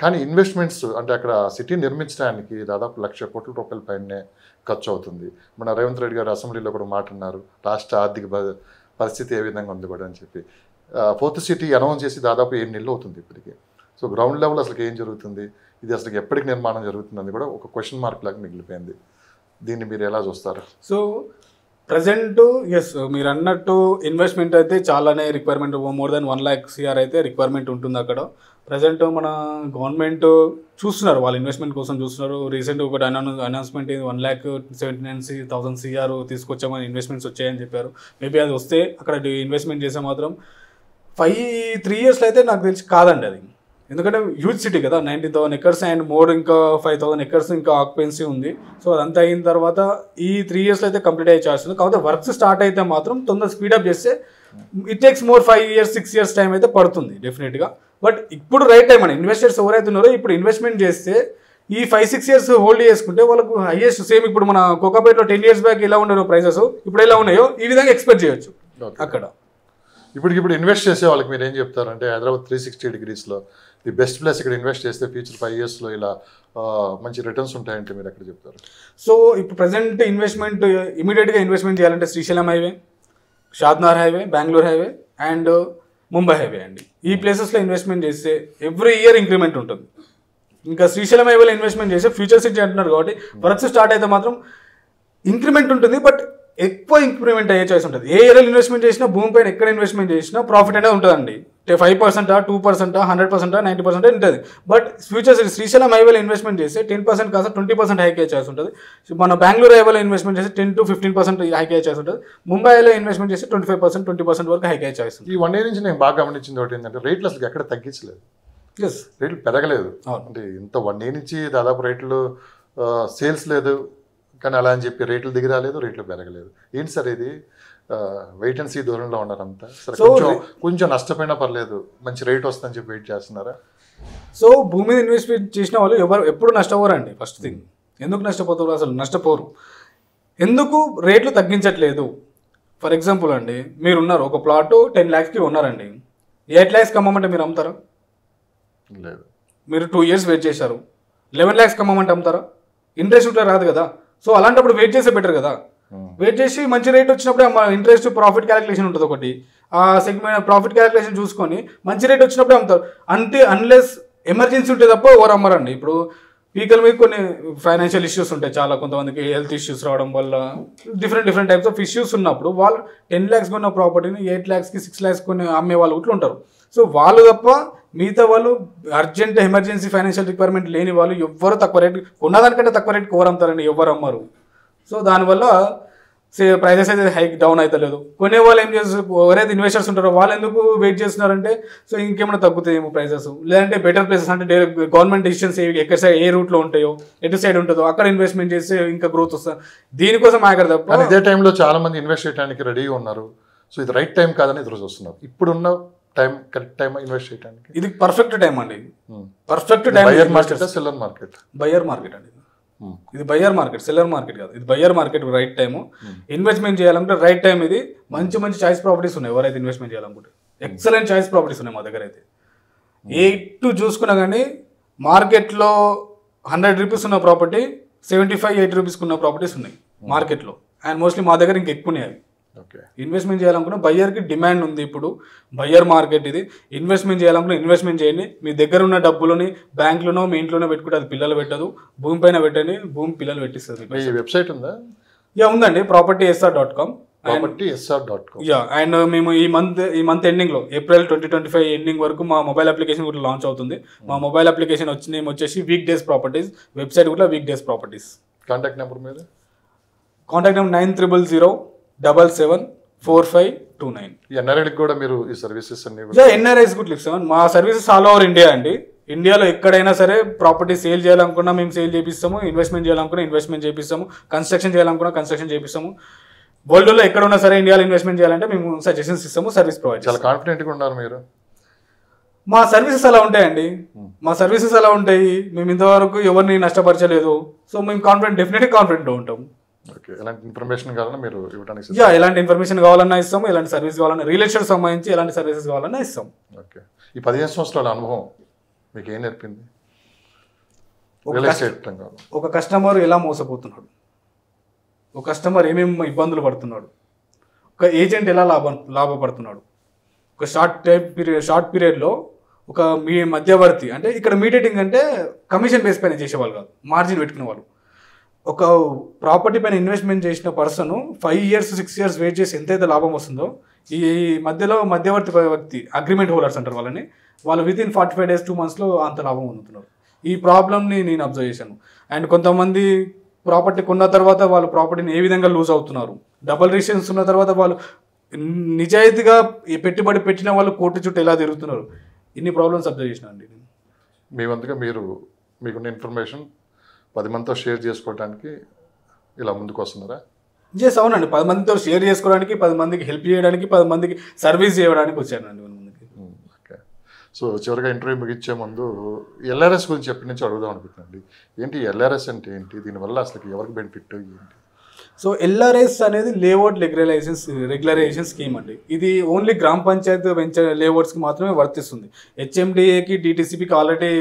కానీ ఇన్వెస్ట్మెంట్స్ అంటే అక్కడ సిటీ నిర్మించడానికి దాదాపు 1,00,000 కోట్ల రూపాయల పైనే ఖర్చు అవుతుంది. మన రేవంత్ రెడ్డి గారు అసెంబ్లీలో కూడా మాట్లాడినారు, రాష్ట్ర ఆర్థిక పరిస్థితి ఏ విధంగా ఉంది కూడా అని చెప్పి. ఫోర్త్ సిటీ అనౌన్స్ చేసి దాదాపు 7 నెలలు అవుతుంది ఇప్పటికీ. సో గ్రౌండ్ లెవెల్ అసలు ఏం జరుగుతుంది, ఇది అసలు ఎప్పటికి నిర్మాణం జరుగుతుందని కూడా ఒక క్వశ్చన్ మార్క్ లాగా మిగిలిపోయింది. దీన్ని మీరు ఎలా చూస్తారు? సో ప్రజెంట్ ఎస్ మీరు అన్నట్టు ఇన్వెస్ట్మెంట్ అయితే చాలానే requirement, more than 1 lakh CR అయితే రిక్వైర్మెంట్ ఉంటుంది అక్కడ. ప్రజెంట్ మన గవర్నమెంట్ చూస్తున్నారు, వాళ్ళు ఇన్వెస్ట్మెంట్ కోసం చూస్తున్నారు. రీసెంట్ ఒకటి అనౌన్స్మెంట్ 1,79,000 CR తీసుకొచ్చామని ఇన్వెస్ట్మెంట్స్ వచ్చాయని చెప్పారు. మేబీ అది వస్తే అక్కడ ఇన్వెస్ట్మెంట్ చేస్తే మాత్రం 3 yearsలో అయితే నాకు తెలిసి కాదండి అది. ఎందుకంటే హ్యూజ్ సిటీ కదా, 19,000 acres అండ్ మోర్ ఇంకా 5,000 acres ఇంకా ఆక్యుపెన్సీ ఉంది. సో అదంతా అయిన తర్వాత ఈ 3 yearsలో అయితే కంప్లీట్ అయ్యే ఛాన్స్ ఉంది. కాకపోతే వర్క్స్ స్టార్ట్ అయితే మాత్రం తొందరగా స్పీడప్ చేస్తే it takes more 5 years 6 years time అయితే పడుతుంది డెఫినెట్గా. బట్ ఇప్పుడు రైట్ టైం అండి. ఇన్వెస్టర్స్ ఎవరైతే ఉన్నారో ఇప్పుడు ఇన్వెస్ట్మెంట్ చేస్తే ఈ 5-6 years హోల్డ్ చేసుకుంటే వాళ్ళకు హైయెస్ట్ సేమ్ ఇప్పుడు మన కోకాపేటలో 10 years బ్యాక్ ఎలా ఉన్నారో ప్రైసెస్ ఇప్పుడు ఎలా ఉన్నాయో ఈ విధంగా ఎక్స్పెక్ట్ చేయొచ్చు అక్కడ. ఇప్పుడు ఇన్వెస్ట్ చేసే వాళ్ళకి మీరు ఏం చెప్తారు అంటే హైదరాబాద్ 360 degreesలో ది బెస్ట్ ప్లేస్ ఇక్కడ ఇన్వెస్ట్ చేస్తే ఫ్యూచర్ 5 yearsలో ఇలా మంచి రిటర్న్స్ ఉంటాయంటే మీరు ఎక్కడ చెప్తారు? సో ఇప్పుడు ప్రజెంట్ ఇన్వెస్ట్మెంట్ ఇమీడియట్గా ఇన్వెస్ట్మెంట్ చేయాలంటే Srisailam highway, Shadnagar highway, Bengaluru highway and Mumbai highway అండి. ఈ ప్లేసెస్లో ఇన్వెస్ట్మెంట్ చేస్తే ఎవ్రీ ఇయర్ ఇంక్రిమెంట్ ఉంటుంది. ఇంకా శ్రీశైలం హైవేలో ఇన్వెస్ట్మెంట్ చేస్తే ఫ్యూచర్ సిటీ అంటున్నారు కాబట్టి వర్క్స్ స్టార్ట్ అయితే మాత్రం ఇంక్రిమెంట్ ఉంటుంది, బట్ ఎక్కువ ఇంప్రూవ్మెంట్ అయ్యే చాయిస్ ఉంటుంది. ఏ ఏరియాలో ఇన్వెస్ట్మెంట్ చేసినా భూమి పైన ఎక్కడ ఇన్వెస్ట్మెంట్ చేసినా ప్రాఫిట్ అనేది ఉంటుందండి. 5%, 2%, 100%, 90% ఉంటుంది. బట్ ఫ్యూచర్ శ్రీశైలం హైవేలో ఇన్వెస్ట్మెంట్ చేస్తే 10% కాస్త 20% హైక్ అయ్యే ఛాన్స్ ఉంటుంది. మన బెంగళూరు హైవేలో ఇన్వెస్ట్మెంట్ చేస్తే 10 to 15% హైక్ అయ్యే ఛాన్స్ ఉంటుంది. ముంబైలో ఇన్వెస్ట్మెంట్ చేస్తే 25%, 20% వరకు హైక్ అయ్యే ఛాన్స్ ఉంటుంది. ఈ 1 year నుంచి నేను బాగా గమనించింది ఒకటి ఏంటంటే రేట్లు అసలు ఎక్కడ తగ్గించలేదు, రేట్లు పెరగలేదు. అంటే ఇంత 1 year నుంచి దాదాపు రేట్లు సేల్స్ లేదు, కానీ అలా అని చెప్పి రేట్లు దిగి రాలేదు, రేట్లు పెరగలేదు. ఏంటి సార్ ఇది? వెయిట్ అండ్ సీ దూరంలో ఉన్నారంతా. సరే కొంచెం నష్టపోయినా పర్లేదు, మంచి రేట్ వస్తుందని చెప్పి వెయిట్ చేస్తున్నారా? సో భూమి మీద ఇన్వెస్ట్మెంట్ చేసిన వాళ్ళు ఎప్పుడు నష్టపోరండి. ఫస్ట్ థింగ్, ఎందుకు నష్టపోతారు? అసలు నష్టపోరు. ఎందుకు రేట్లు తగ్గించట్లేదు? ఫర్ ఎగ్జాంపుల్ అండి, మీరున్నారు ఒక ప్లాట్ 10 lakhsకి ఉన్నారండి, 8 lakhsకి అమ్మమంటే మీరు అమ్ముతారా? లేదు. మీరు 2 years వెయిట్ చేశారు, 11 lakhsకి అమ్మమంటే అమ్ముతారా? ఇంట్రెస్ట్ ఉంటే రాదు కదా. సో అలాంటప్పుడు వెయిట్ చేస్తే బెటర్ కదా. వెయిట్ చేసి మంచి రేట్ వచ్చినప్పుడే ఇంట్రెస్ట్ ప్రాఫిట్ క్యాలిక్యులేషన్ ఉంటుంది ఒకటి, ఆ సెగ్మెంట్ ప్రాఫిట్ క్యాలిక్యులేషన్ చూసుకొని మంచి రేట్ వచ్చినప్పుడే అమ్ముతారు. అంటే అన్లెస్ ఎమర్జెన్సీ ఉంటే తప్ప ఎవరు అమ్మరండి. ఇప్పుడు పీకల మీద కొన్ని ఫైనాన్షియల్ ఇష్యూస్ ఉంటాయి, చాలా కొంతమందికి హెల్త్ ఇష్యూస్ రావడం వల్ల డిఫరెంట్ టైప్స్ ఆఫ్ ఇష్యూస్ ఉన్నప్పుడు వాళ్ళు 10 lakhs కొన్న ప్రాపర్టీని 8 lakhsకి 6 lakhs కొని అమ్మే వాళ్ళు ఇట్లా ఉంటారు. సో వాళ్ళు తప్ప మిగతా వాళ్ళు అర్జెంట్ ఎమర్జెన్సీ ఫైనాన్షియల్ రిక్వైర్మెంట్ లేని వాళ్ళు ఎవ్వరు తక్కువ రేట్ కొన్నదానికంటే తక్కువ రేట్ కోరు అమ్ముతారండి, ఎవరు అమ్మరు. సో దానివల్ల ప్రైజెస్ అయితే హైక్ డౌన్ అయితే లేదు. కొనే వాళ్ళు ఏం చేస్తారు, ఎవరైతే ఇన్వెస్టర్స్ ఉంటారో వాళ్ళు ఎందుకు వెయిట్ చేస్తున్నారంటే సో ఇంకేమైనా తగ్గుతాయేమో ప్రైజెస్, లేదంటే బెటర్ ప్లేసెస్ అంటే గవర్నమెంట్ డిసిషన్స్ ఎక్కడ సైడ్ ఏ రూట్లో ఉంటాయో ఎటు సైడ్ ఉంటుందో అక్కడ ఇన్వెస్ట్మెంట్ చేస్తే ఇంకా గ్రోత్ వస్తుంది. దీనికోసం ఆగరు తప్ప. ఇదే టైంలో చాలా మంది ఇన్వెస్ట్ చేయడానికి రెడీగా ఉన్నారు. సో ఇది రైట్ టైం కాదని ఎదురు చూస్తున్నారు. ఇప్పుడున్న టైం కరెక్ట్ టైం ఇన్వెస్ట్ చేయడానికి ఇది పర్ఫెక్ట్ టైం అండి. Perfect time. Buyer market, seller market? Buyer market అండి. ఇది బయర్ మార్కెట్, సెల్లర్ మార్కెట్ కాదు. ఇది buyer market, right time. Investment చేయాలంటే రైట్ టైం ఇది. మంచి చాయిస్ ప్రాపర్టీస్ ఉన్నాయి. ఎవరైతే ఇన్వెస్ట్మెంట్ చేయాలనుకుంటే ఎక్సలెంట్ చాయిస్ ప్రాపర్టీస్ ఉన్నాయి మా దగ్గర అయితే. ఎటు చూసుకున్నా కానీ మార్కెట్లో 100 రూపీస్ ఉన్న ప్రాపర్టీ 75-80 రూపీస్కి ఉన్న ప్రాపర్టీస్ ఉన్నాయి మార్కెట్లో. అండ్ మోస్ట్లీ మా దగ్గర ఇంకా ఎక్కువనే అవి. ఓకే, ఇన్వెస్ట్మెంట్ చేయాలనుకున్న బయ్యర్కి డిమాండ్ ఉంది. ఇప్పుడు బయ్యర్ మార్కెట్ ఇది. ఇన్వెస్ట్మెంట్ చేయాలనుకున్న ఇన్వెస్ట్మెంట్ చేయండి. మీ దగ్గర ఉన్న డబ్బులని బ్యాంక్లోనో మీ ఇంట్లోనో పెట్టుకుంటే అది పిల్లలు పెట్టదు. భూమి పైన పెట్టండి, భూమి పిల్లలు పెట్టిస్తుంది. మీ వెబ్సైట్ ఉందా? ఉందండి, propertysr.com. propertysr.com. అండ్ మేము ఈ మంత్ ఎండింగ్లో April 2025 ఎండింగ్ వరకు మా మొబైల్ అప్లికేషన్ కూడా లాంచ్ అవుతుంది. మా మొబైల్ అప్లికేషన్ వచ్చేసి వీక్ డేస్ ప్రాపర్టీస్, వెబ్సైట్ కూడా week days properties. Contact number మీద? Contact number 9000774529. ఎన్ఆర్ఐకి కూడా మీరు ఈ సర్వీసెస్ అన్ని? ఎన్ఆర్ఐస్ కూడా ఇస్తాం. మా సర్వీసెస్ ఆల్ ఓవర్ ఇండియా అండి. ఇండియాలో ఎక్కడైనా సరే ప్రాపర్టీ సేల్ చేయాలనుకున్నా మేము సేల్ చేపిస్తాము, ఇన్వెస్ట్మెంట్ చేయాలనుకున్నా ఇన్వెస్ట్మెంట్ చేపిస్తాము, కన్స్ట్రక్షన్ చేయాలనుకున్నా కన్స్ట్రక్షన్ చేపిస్తాము. వరల్డ్లో ఎక్కడ ఉన్నా సరే ఇండియాలో ఇన్వెస్ట్మెంట్ చేయాలంటే మేము సజెషన్స్ ఇస్తాము, సర్వీస్ ప్రొవైడ్. చాలా కాన్ఫిడెంట్గా ఉన్నారు మీరు. మా సర్వీసెస్ అలా ఉంటాయండి. మా సర్వీసెస్ అలా ఉంటాయి. మేము ఇంతవరకు ఎవరిని నష్టపరచలేదు. సో మేము డెఫినెట్గా కాన్ఫిడెంట్గా ఉంటాం. ఓకే, ఎలాంటి ఇన్ఫర్మేషన్ కావాలన్నా మీరు ఇవ్వడానికి? ఎలాంటి ఇన్ఫర్మేషన్ కావాలన్నా ఇస్తాము, ఎలాంటి సర్వీస్ కావాలన్నా, రియల్ ఎస్టేట్ సంబంధించి ఎలాంటి సర్వీసెస్ కావాలన్నా ఇస్తాం. ఓకే, ఈ 15 సంవత్సరాల అనుభవం మీకు ఏం నేర్పింది? ఒక కస్టమర్ ఎలా మోసపోతున్నాడు, ఒక కస్టమర్ ఏమేమి ఇబ్బందులు పడుతున్నాడు, ఒక ఏజెంట్ ఎలా లాభపడుతున్నాడు, ఒక షార్ట్ పీరియడ్లో ఒక మధ్యవర్తి, అంటే ఇక్కడ మీడియేటింగ్ అంటే కమిషన్ బేస్ పైన చేసేవాళ్ళు కాదు, మార్జిన్ పెట్టుకునే వాళ్ళు. ఒక ప్రాపర్టీ పైన ఇన్వెస్ట్మెంట్ చేసిన పర్సన్ 5 years 6 years వెయిట్ చేసి ఎంతైతే లాభం వస్తుందో, ఈ మధ్యలో మధ్యవర్తి వ్యక్తి, అగ్రిమెంట్ హోల్డర్స్ అంటారు వాళ్ళని, వాళ్ళు వితిన్ 45 days 2 months అంత లాభం పొందుతున్నారు. ఈ ప్రాబ్లమ్ని నేను అబ్జర్వ్ చేశాను. అండ్ కొంతమంది ప్రాపర్టీ కొన్న తర్వాత వాళ్ళు ప్రాపర్టీని ఏ విధంగా లూజ్ అవుతున్నారు, డబుల్ రిజిస్ట్రేషన్స్ ఉన్న తర్వాత వాళ్ళు నిజాయితీగా పెట్టుబడి పెట్టిన వాళ్ళు కోర్టు చుట్టూ ఎలా తిరుగుతున్నారు. ఇన్ని ప్రాబ్లమ్స్ అబ్జర్వ్ చేసిన అండి. మీ వంతుగా మీకున్న ఇన్ఫర్మేషన్ 10 మందితో షేర్ చేసుకోవడానికి ఇలా ముందుకు వస్తున్నారా? అవునండి, 10 మందితో షేర్ చేసుకోవడానికి, 10 మందికి హెల్ప్ చేయడానికి, 10 మందికి సర్వీస్ చేయడానికి వచ్చానండి ముందుకి. ఓకే, సో చివరిగా ఇంటర్వ్యూ ముగించే ముందు ఎల్ఆర్ఎస్ గురించి ఎప్పటి నుంచి అడుగుదాం అనుకుంటున్నాండి. ఏంటి ఎల్ఆర్ఎస్ అంటే ఏంటి, దీనివల్ల అసలు ఎవరికి బెనిఫిట్ ఏంటి? సో ఎల్ఆర్ఎస్ అనేది లేఅవుట్ రెగ్యులరైజేషన్ స్కీమ్ అండి. ఇది ఓన్లీ గ్రామ పంచాయత్ లేఅవుట్స్కి మాత్రమే వర్తిస్తుంది. హెచ్ఎండిఏకి డిటిసిపికి ఆల్రెడీ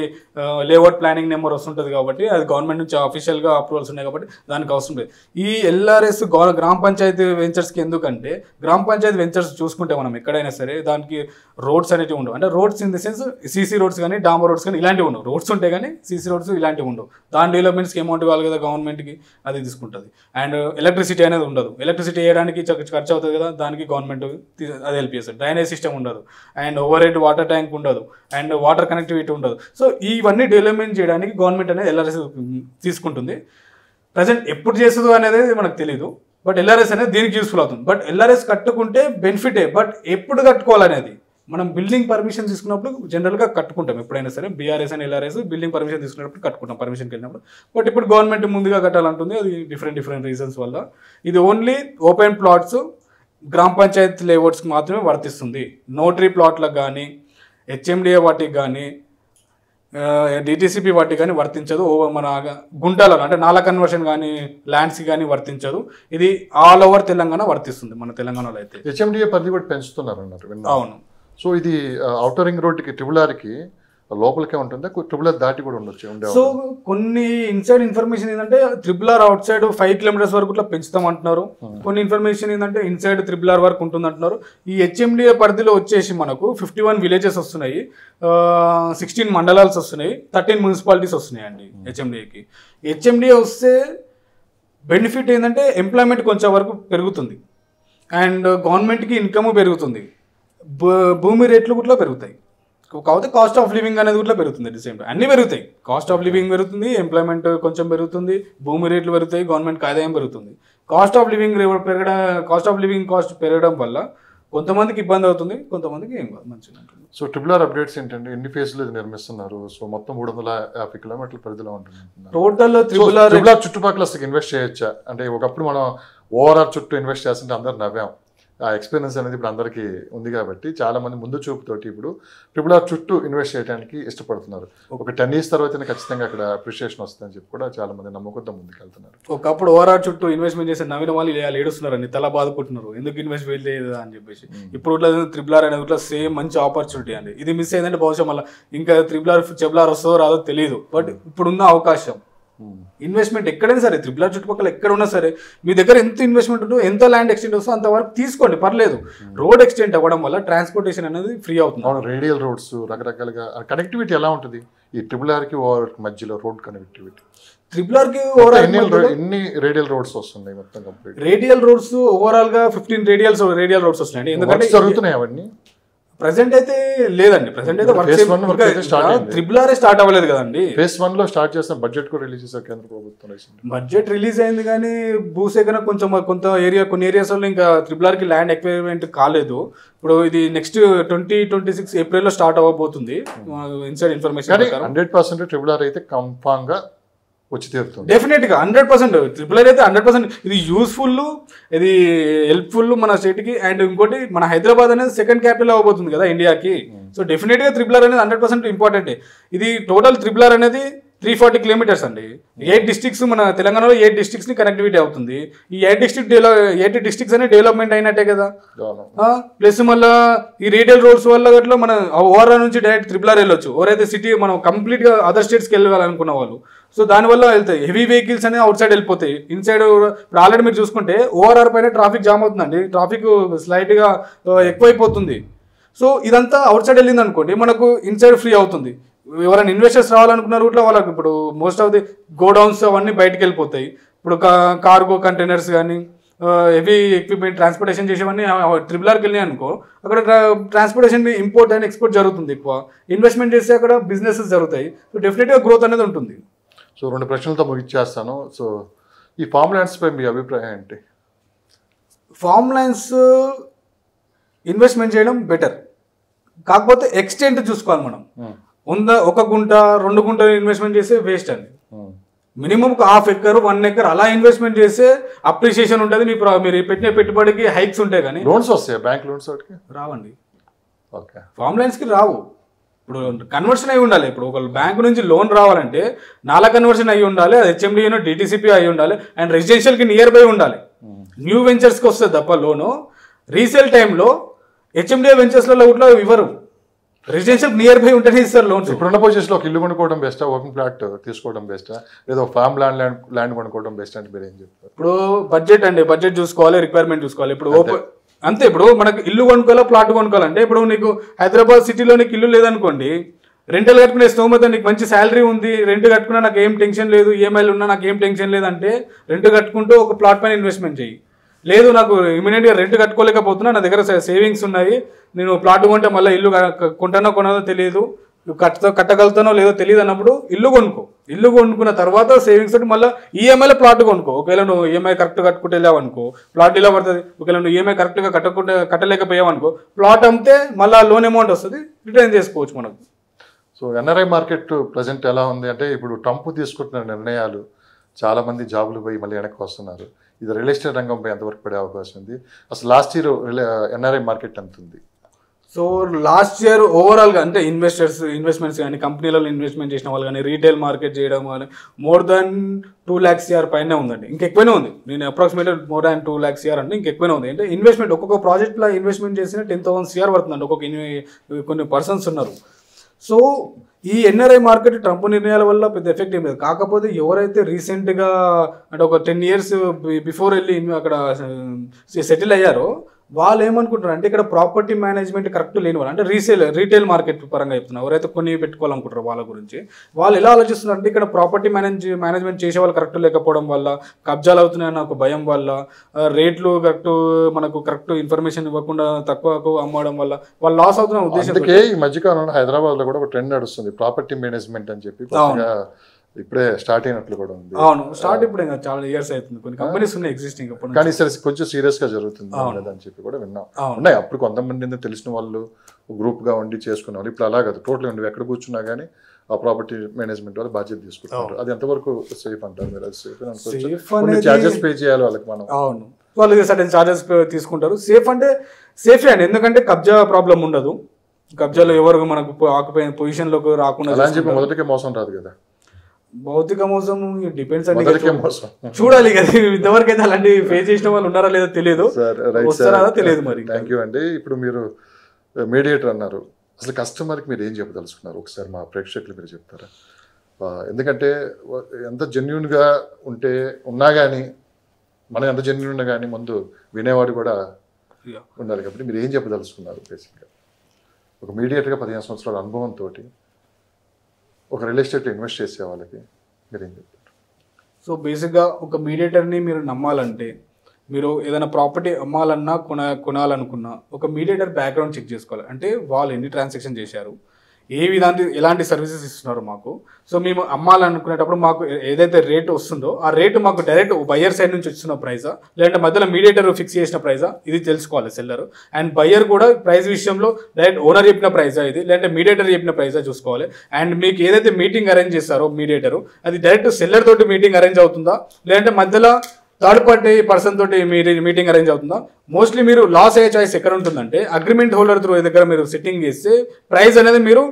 లేఅవుట్ ప్లానింగ్ నెంబర్ వస్తుంటుంది కాబట్టి, అది గవర్నమెంట్ నుంచి అఫీషియల్గా అప్రూవల్స్ ఉన్నాయి కాబట్టి దానికి అవసరం లేదు. ఈ ఎల్ఆర్ఎస్ గ్రామ పంచాయతీ వెంచర్స్కి ఎందుకంటే, గ్రామ పంచాయతీ వెంచర్స్ చూసుకుంటే మనం ఎక్కడైనా సరే దానికి రోడ్స్ అనేవి ఉండవు. అంటే roads in the sense CC roads కానీ డాంబర్ రోడ్స్ కానీ ఇలాంటివి ఉండవు. రోడ్స్ ఉంటాయి కానీ సీసీ రోడ్స్ ఇలాంటివి ఉండవు. దాని డెవలప్మెంట్స్కి అమౌంట్ కావాలి కదా గవర్నమెంట్కి, అది తీసుకుంటుంది. అండ్ ఎలక్ట్రిసిటీ అనేది ఉండదు. ఎలక్ట్రిసిటీ వేయడానికి ఖర్చు అవుతుంది కదా, దానికి గవర్నమెంట్ అది హెల్ప్ చేస్తుంది. డ్రైనేజ్ సిస్టమ్ ఉండదు, and over head water tank ఉండదు, అండ్ వాటర్ కనెక్టివిటీ ఉండదు. సో ఇవన్నీ డెవలప్మెంట్ చేయడానికి గవర్నమెంట్ అనేది ఎల్ఆర్ఎస్ తీసుకుంటుంది. ప్రజెంట్ ఎప్పుడు చేస్తుందో అనేది మనకు తెలియదు, బట్ ఎల్ఆర్ఎస్ అనేది దీనికి యూస్ఫుల్ అవుతుంది. బట్ ఎల్ఆర్ఎస్ కట్టుకుంటే బెనిఫిటే, బట్ ఎప్పుడు కట్టుకోవాలనేది మనం బిల్డింగ్ పర్మిషన్ తీసుకున్నప్పుడు జనరల్గా కట్టుకుంటాం. ఎప్పుడైనా సరే BRS and LRS building permission తీసుకున్నప్పుడు కట్టుకుంటాం, పర్మిషన్కి వెళ్ళినప్పుడు. బట్ ఇప్పుడు గవర్నమెంట్ ముందుగా కట్టాలంటుంది, అది డిఫరెంట్ రీజన్స్ వల్ల. ఇది ఓన్లీ ఓపెన్ ప్లాట్స్ గ్రామ పంచాయత్ లేఅవుట్స్కి మాత్రమే వర్తిస్తుంది. నోటరీ ప్లాట్లకు కానీ, హెచ్ఎండిఏ వాటికి కానీ, డిటిసిపి వాటికి కానీ వర్తించదు. మన గుంటలలో అంటే నాలా కన్వర్షన్ కానీ ల్యాండ్స్కి కానీ వర్తించదు. ఇది ఆల్ ఓవర్ తెలంగాణ వర్తిస్తుంది. మన తెలంగాణలో అయితే హెచ్ఎండిఏ పరిధి కూడా పెంచుతున్నారు అన్నారు. అవును. సో ఇది ఔటర్ రింగ్ రోడ్డుకి ట్రిబులార్కి లోపలికే ఉంటుందా, ట్రిబులార్ దాటి కూడా ఉండొచ్చు? సో కొన్ని ఇన్సైడ్ ఇన్ఫర్మేషన్ ఏంటంటే ట్రిబులార్ అవుట్ సైడ్ 5 kilometers వరకు ఇట్లా పెంచుతాం అంటున్నారు. కొన్ని ఇన్ఫర్మేషన్ ఏంటంటే ఇన్సైడ్ ట్రిబులార్ వరకు ఉంటుంది అంటున్నారు. ఈ హెచ్ఎండిఏ పరిధిలో వచ్చేసి మనకు 51 villages వస్తున్నాయి, 16 మండలాలు వస్తున్నాయి, 13 municipalities వస్తున్నాయి అండి హెచ్ఎండిఏకి. హెచ్ఎండిఏ వస్తే బెనిఫిట్ ఏంటంటే ఎంప్లాయ్మెంట్ కొంచెం వరకు పెరుగుతుంది, అండ్ గవర్నమెంట్కి ఇన్కమ్ పెరుగుతుంది, భూమి రేట్లు కూడా పెరుగుతాయి. కాకపోతే కాస్ట్ ఆఫ్ లివింగ్ అనేది కూడా పెరుగుతుంది. అట్ ది సేమ్ టైం అన్నీ పెరుగుతాయి. కాస్ట్ ఆఫ్ లివింగ్ పెరుగుతుంది, ఎంప్లాయ్మెంట్ కొంచెం పెరుగుతుంది, భూమి రేట్లు పెరుగుతాయి, గవర్నమెంట్కి ఆదాయం పెరుగుతుంది. కాస్ట్ ఆఫ్ లివింగ్ పెరగడం వల్ల కొంతమందికి ఇబ్బంది అవుతుంది, కొంతమందికి ఏం కాదు, మంచిగా ఉంటుంది. సో ట్రిబులార్ అప్డేట్స్ ఏంటంటే ఎన్ని ఫేజ్లు నిర్మిస్తున్నారు? సో మొత్తం 350 kilometers పరిధిలో ఉంటుంది టోటల్. ట్రిబులార్ చుట్టుపక్కల అసలు ఇన్వెస్ట్ చేయొచ్చా? అంటే ఒకప్పుడు మనం ఓవరాల్ చుట్టూ ఇన్వెస్ట్ చేస్తుంటే అందరు నవ్వాం, ఆ ఎక్స్పీరియన్స్ అనేది ఇప్పుడు అందరికీ ఉంది కాబట్టి చాలా మంది ముందు చూపుతోటి ఇప్పుడు RRR చుట్టూ ఇన్వెస్ట్ చేయడానికి ఇష్టపడుతున్నారు. ఒక 10 years తర్వాత ఖచ్చితంగా అక్కడ అప్రిషియేషన్ వస్తుందని చెప్పి కూడా చాలా మంది నమ్మకంతో ముందుకు వెళ్తున్నారు. ఒకప్పుడు RRR చుట్టూ ఇన్వెస్ట్మెంట్ చేసే నవీన వాళ్ళు ఏడుస్తున్నారండి, తల బాదుకుంటున్నారు ఎందుకు ఇన్వెస్ట్ చేయలేదు అని చెప్పేసి. ఇప్పుడు ఇట్లా RRR అనేది ఇట్లా సేమ్ మంచి ఆపర్చునిటీ అండి. ఇది మిస్ అయిందంటే బహుశా మళ్ళీ ఇంకా RRR వస్తుందో రాదో తెలియదు. బట్ ఇప్పుడున్న అవకాశం ఇన్వెస్ట్మెంట్ ఎక్కడైనా సరే RRR చుట్టుపక్కల ఎక్కడ ఉన్నా సరే మీ దగ్గర ఎంత ఇన్వెస్ట్మెంట్ ఉందో, ఎంత ల్యాండ్ ఎక్స్టెంట్ వస్తుందో అంతవరకు తీసుకోండి, పర్లేదు. రోడ్ ఎక్స్టెంట్ అవ్వడం వల్ల ట్రాన్స్పోర్టేషన్ అనేది ఫ్రీ అవుతుంది. రేడియల్ రోడ్స్ రకరకాలుగా కనెక్టివిటీ ఎలా ఉంటుంది ఈ RRRకి ఓవర్ మధ్యలో రోడ్ కనెక్టివిటీ? RRRకి ఎన్ని రేడియల్ రోడ్స్ వస్తున్నాయి మొత్తం కంప్లీట్? రేడియల్ రోడ్స్ ఓవరాల్ గా 15 రేడియల్ రోడ్స్ వస్తున్నాయండి. ఎందుకంటే జరుగుతున్నాయి అవన్నీ ప్రెసెంట్ అయితే లేదండి. ప్రెసెంట్ అయితే RRR స్టార్ట్ అవ్వలేదు కదండి. ఫేజ్ 1 లో స్టార్ట్ చేసిన బడ్జెట్ కూడా రిలీజ్ చేశారు కేంద్ర ప్రభుత్వం. బడ్జెట్ రిలీజ్ అయింది కానీ భూసేకరణ కొన్ని ఏరియాస్ లో ఇంకా RRRకి ల్యాండ్ ఎక్వైర్మెంట్ కాలేదు. ఇప్పుడు ఇది నెక్స్ట్ 2026 ఏప్రిల్లో స్టార్ట్ అవ్వబోతుంది ఇన్సైడ్ ఇన్ఫర్మేషన్. 100% RRR అయితే కన్ఫామ్ గా వచ్చి తీరుతుంది. డెఫినెట్ గా 100% RRR అయితే 100% ఇది యూస్ఫుల్, ఇది హెల్ప్ఫుల్ మన స్టేట్ కి. అండ్ ఇంకోటి మన హైదరాబాద్ అనేది సెకండ్ క్యాపిటల్ అవ్వబోతుంది కదా ఇండియాకి. సో డెఫినెట్ గా RRR అనేది 100% ఇంపార్టెంట్. ఇది టోటల్ RRR అనేది 340 kilometers అండి. 8 districts మన తెలంగాణలో 8 districts ని కనెక్టివిటీ అవుతుంది. ఈ 8 districts అనేది డెవలప్మెంట్ అయినట్టే కదా. ప్లస్ మళ్ళీ ఈ రేడియల్ రోడ్స్ వల్ల గట్లా మన ఓఆర్ఆర్ నుంచి డైరెక్ట్ RRR వెళ్ళొచ్చు. ఎవరైతే సిటీ మనం కంప్లీట్ గా అదర్ స్టేట్స్కి వెళ్ళాలనుకున్న వాళ్ళు, సో దానివల్ల వెళ్తాయి. హెవీ వెహికల్స్ అనేవి అవుట్ సైడ్ వెళ్ళిపోతాయి. ఇన్సైడ్ ఇప్పుడు ఆల్రెడీ మీరు చూసుకుంటే ఓఆర్ఆర్ పైన ట్రాఫిక్ జామ్ అవుతుందండి. ట్రాఫిక్ స్లైట్ గా ఎక్కువైపోతుంది. సో ఇదంతా అవుట్ సైడ్ వెళ్ళింది అనుకోండి, మనకు ఇన్సైడ్ ఫ్రీ అవుతుంది. ఎవరైనా ఇన్వెస్టర్స్ రావాలనుకున్న రూట్లో వాళ్ళకి ఇప్పుడు మోస్ట్ ఆఫ్ ది గోడౌన్స్ అవన్నీ బయటకు వెళ్ళిపోతాయి. ఇప్పుడు కార్గో కంటైనర్స్ కానీ హెవీ ఎక్విప్మెంట్ ట్రాన్స్పోర్టేషన్ చేసేవన్నీ RRRకి వెళ్ళినాయి అనుకో, అక్కడ ట్రాన్స్పోర్టేషన్ ఇంపోర్ట్ అండ్ ఎక్స్పోర్ట్ జరుగుతుంది. ఎక్కువ ఇన్వెస్ట్మెంట్ చేస్తే అక్కడ బిజినెసెస్ జరుగుతాయి. సో డెఫినెట్గా గ్రోత్ అనేది ఉంటుంది. సో 2 ప్రశ్నలతో ముగిచ్చేస్తాను. సో ఈ ఫామ్ ల్యాండ్స్ పై మీ అభిప్రాయం ఏంటి? ఫామ్ ల్యాండ్స్ ఇన్వెస్ట్మెంట్ చేయడం బెటర్, కాకపోతే ఎక్స్టెంట్ చూసుకోవాలి మనం. 1 గుంట 2 గుంటలు ఇన్వెస్ట్మెంట్ చేస్తే వేస్ట్ అండి. మినిమం 1/2 acre 1 acre అలా ఇన్వెస్ట్మెంట్ చేస్తే అప్రిషియేషన్ ఉంటుంది. మీరు పెట్టిన పెట్టుబడికి హైక్స్ ఉంటాయి. కానీ లోన్స్ వస్తాయి, బ్యాంక్ లోన్స్ రావండి. ఓకే, ఫామ్ ల్యాండ్స్కి రావు. ఇప్పుడు కన్వర్షన్ అయి ఉండాలి. ఇప్పుడు ఒక బ్యాంక్ నుంచి లోన్ రావాలంటే నాలా కన్వర్షన్ అయ్యి ఉండాలి, అది HMDA DTCP అయి ఉండాలి, అండ్ రెసిడెన్షియల్కి నియర్ బై ఉండాలి. న్యూ వెంచర్స్కి వస్తుంది తప్ప లోను. రీసేల్ టైంలో HMDA వెంచర్స్లలో కూడా ఇవ్వరు. రెసిడెన్షియల్ నియర్ బై ఉంటేనే ఇస్తారు లోన్స్. ఇప్పుడున్న పొజిషన్లో ఒక ఇల్లు కొనుక్కోవడం బెస్టా, ఓపెన్ ప్లాట్ తీసుకోవడం బెస్టా, లేదా ఫామ్ ల్యాండ్ కొనుక్కోవడం బెస్ట్ అంటే మీరు ఏం చెప్తారు? ఇప్పుడు బడ్జెట్ అండి, బడ్జెట్ చూసుకోవాలి, రిక్వైర్మెంట్ చూసుకోవాలి. ఇప్పుడు అంతే, ఇప్పుడు మనకు ఇల్లు కొనుక్కోవాలా ప్లాట్ కొనుక్కోవాలంటే, ఇప్పుడు నీకు హైదరాబాద్ సిటీలో నీకు ఇల్లు లేదనుకోండి, రెంటల్ కట్టుకునే స్తోమత, నీకు మంచి శాలరీ ఉంది, రెంట్ కట్టుకున్నా నాకు ఏం టెన్షన్ లేదు, ఈఎంఐలు ఉన్నా నాకు ఏం టెన్షన్ లేదంటే రెంట్ కట్టుకుంటూ ఒక ప్లాట్ పైన ఇన్వెస్ట్మెంట్ చేయి. లేదు నాకు ఇమీడియట్గా రెంట్ కట్టుకోలేకపోతున్నా, నా దగ్గర సేవింగ్స్ ఉన్నాయి, నేను ప్లాట్ కొంటే మళ్ళీ ఇల్లు కొంటానో కొనదో తెలియదు, కట్టగలుగుతానో లేదో తెలియదు అన్నప్పుడు ఇల్లు కొనుక్కో. ఇల్లు కొనుక్కున్న తర్వాత సేవింగ్స్ తోటి మళ్ళీ ఈఎంఐలో ప్లాట్ కొనుక్కో. ఒకవేళ నువ్వు ఈఎంఐ కరెక్ట్ కట్టుకుంటే వెళ్ళావు అనుకో, ప్లాట్ ఇలా పడుతుంది. ఒకవేళ నువ్వు ఈఎంఐ కరెక్ట్గా కట్టలేకపోయావు అనుకో, ప్లాట్ అమ్మితే మళ్ళీ లోన్ అమౌంట్ వస్తుంది, రిటర్న్ చేసుకోవచ్చు మనకు. సో ఎన్ఆర్ఐ మార్కెట్ ప్రజెంట్ ఎలా ఉంది అంటే, ఇప్పుడు ట్రంప్ తీసుకుంటున్న నిర్ణయాలు చాలామంది జాబులు పోయి మళ్ళీ వెనక్కి వస్తున్నారు. ఇది రియల్ ఎస్టేట్ రంగంపై ఎంతవరకు పడే అవకాశం ఉంది? అసలు లాస్ట్ ఇయర్ ఎన్ఆర్ఐ మార్కెట్ ఎంత ఉంది? సో లాస్ట్ ఇయర్ ఓవరాల్గా అంటే ఇన్వెస్ట్మెంట్స్ కానీ, కంపెనీలలో ఇన్వెస్ట్మెంట్ చేసిన వాళ్ళు కానీ, రీటైల్ మార్కెట్ చేయడం కానీ మోర్ దాన్ 2 lakhs CR పైనే ఉందండి. ఇంకెక్కువనే ఉంది. నేను approximately more than 2 lakhs CR అంటే ఇంకెక్కువనే ఉంది. అంటే ఇన్వెస్ట్మెంట్ ఒక్కొక్క ప్రాజెక్ట్లో ఇన్వెస్ట్మెంట్ చేసిన 10,000 CR పడుతుందండి ఒక్కొక్క కొన్ని పర్సన్స్ ఉన్నారు. సో ఈ ఎన్ఆర్ఐ మార్కెట్ ట్రంప్ నిర్ణయాల వల్ల పెద్ద ఎఫెక్ట్ ఏం లేదు. కాకపోతే ఎవరైతే రీసెంట్గా అంటే ఒక 10 years బిఫోర్ వెళ్ళి అక్కడ సెటిల్ అయ్యారో వాళ్ళు ఏమనుకుంటారు అంటే, ఇక్కడ ప్రాపర్టీ మేనేజ్మెంట్ కరెక్ట్ లేని వాళ్ళు, అంటే రీటైల్ మార్కెట్ పరంగా చెప్తున్నారు, ఎవరైతే కొన్ని పెట్టుకోవాలనుకుంటారో వాళ్ళ గురించి వాళ్ళు ఎలా ఆలోచిస్తున్నారు అంటే, ఇక్కడ ప్రాపర్టీ మేనేజ్మెంట్ చేసే వాళ్ళు కరెక్ట్ లేకపోవడం వల్ల, కబ్జాలు అవుతున్నాయన్న ఒక భయం వల్ల, రేట్లు మనకు కరెక్ట్ ఇన్ఫర్మేషన్ ఇవ్వకుండా తక్కువకు అమ్మడం వల్ల వాళ్ళు లాస్ అవుతున్న ఉద్దేశం. అందుకే ఈ మధ్యకాలంలో హైదరాబాద్లో కూడా ఒక ట్రెండ్ నడుస్తుంది, ప్రాపర్టీ మేనేజ్మెంట్ అని చెప్పి. ఇప్పుడే స్టార్ట్ అయినట్లు కూడా ఉంది. అవును, స్టార్ట్ ఇప్పుడు చాలా ఇయర్స్ అవుతుంది. కొన్ని కంపెనీస్ ఉన్నాయి ఎగ్జిస్టింగ్, కానీ కొంచెం సీరియస్ గా జరుగుతుంది అని చెప్పి కూడా విన్నాం. ఉన్నాయి అప్పుడు కొంతమంది తెలిసిన వాళ్ళు గ్రూప్ గా ఉండి చేసుకునే వాళ్ళు. ఇప్పుడు అలా కదా, టోటల్ ఉండి ఎక్కడ కూర్చున్నా కానీ ఆ ప్రాపర్టీ మేనేజ్మెంట్ వాళ్ళు బాధ్యత తీసుకుంటారు. అది ఎంతవరకు సేఫ్ అంటారు మీరు? అది సేఫ్ చార్జెస్ పే చేయాలి వాళ్ళకి మనం. అవును, వాళ్ళు సర్టెన్ చార్జెస్ తీసుకుంటారు. సేఫ్ అంటే సేఫే అండి, ఎందుకంటే కబ్జా ప్రాబ్లం ఉండదు. కబ్జాలో ఎవరు మనకు ఆక్యుపై పొజిషన్లోకి రాకుండా మొదటికే మోసం రాదు కదా. భౌతిక మోసం డిపెండ్స్ అండి, చూడాలి కదా. ఇంతవరకు అయితే అలాంటి ఫేస్ చేసిన వాళ్ళు ఉన్నారా లేదో తెలియదు, వస్తారా తెలియదు. మరి థ్యాంక్ యూ అండి. ఇప్పుడు మీరు మీడియేటర్ అన్నారు, అసలు కస్టమర్కి మీరు ఏం చెప్పదలుచుకున్నారు ఒకసారి మా ప్రేక్షకులు మీరు చెప్తారా? ఎందుకంటే ఎంత జెన్యున్గా ఉన్నా కానీ మనం ఎంత జెన్యున్ ఉన్నా కానీ ముందు వినేవాడు కూడా ఉండాలి. కాబట్టి మీరు ఏం చెప్పదలుచుకున్నారు? బేసిక్గా ఒక మీడియేటర్గా 15 సంవత్సరాల అనుభవంతో ఒక రియల్ ఎస్టేట్లో ఇన్వెస్ట్ చేసే వాళ్ళకి మీరు ఏం చెప్తారు? సో బేసిక్గా ఒక మీడియేటర్ని మీరు నమ్మాలంటే, మీరు ఏదైనా ప్రాపర్టీ అమ్మాలన్నా కొనాలనుకున్నా ఒక మీడియేటర్ బ్యాక్గ్రౌండ్ చెక్ చేసుకోవాలి. అంటే వాళ్ళు ఎన్ని ట్రాన్సాక్షన్ చేశారు, ఎలాంటి సర్వీసెస్ ఇస్తున్నారు మాకు. సో మేము అమ్మాలనుకునేటప్పుడు మాకు ఏదైతే రేటు వస్తుందో ఆ రేటు మాకు డైరెక్ట్ బయ్యర్ సైడ్ నుంచి వస్తున్న ప్రైజా, లేదంటే మధ్యలో మీడియేటర్ ఫిక్స్ చేసిన ప్రైజా, ఇది తెలుసుకోవాలి సెల్లర్. అండ్ బయ్యర్ కూడా ప్రైస్ విషయంలో డైరెక్ట్ ఓనర్ చెప్పిన ప్రైజా ఇది, లేదంటే మీడియేటర్ చెప్పిన ప్రైజా చూసుకోవాలి. అండ్ మీకు ఏదైతే మీటింగ్ అరేంజ్ చేస్తారో మీడియేటర్, అది డైరెక్ట్ సెల్లర్ తోటి మీటింగ్ అరేంజ్ అవుతుందా, లేదంటే మధ్యలో థర్డ్ పార్టీ పర్సన్ తోటి మీటింగ్ అరేంజ్ అవుతుందా. మోస్ట్లీ మీరు లాస్ అయ్యే చాయిస్ ఎక్కడ ఉంటుందంటే అగ్రిమెంట్ హోల్డర్ త్రూ దగ్గర మీరు సిట్టింగ్ చేస్తే ప్రైస్ అనేది మీరు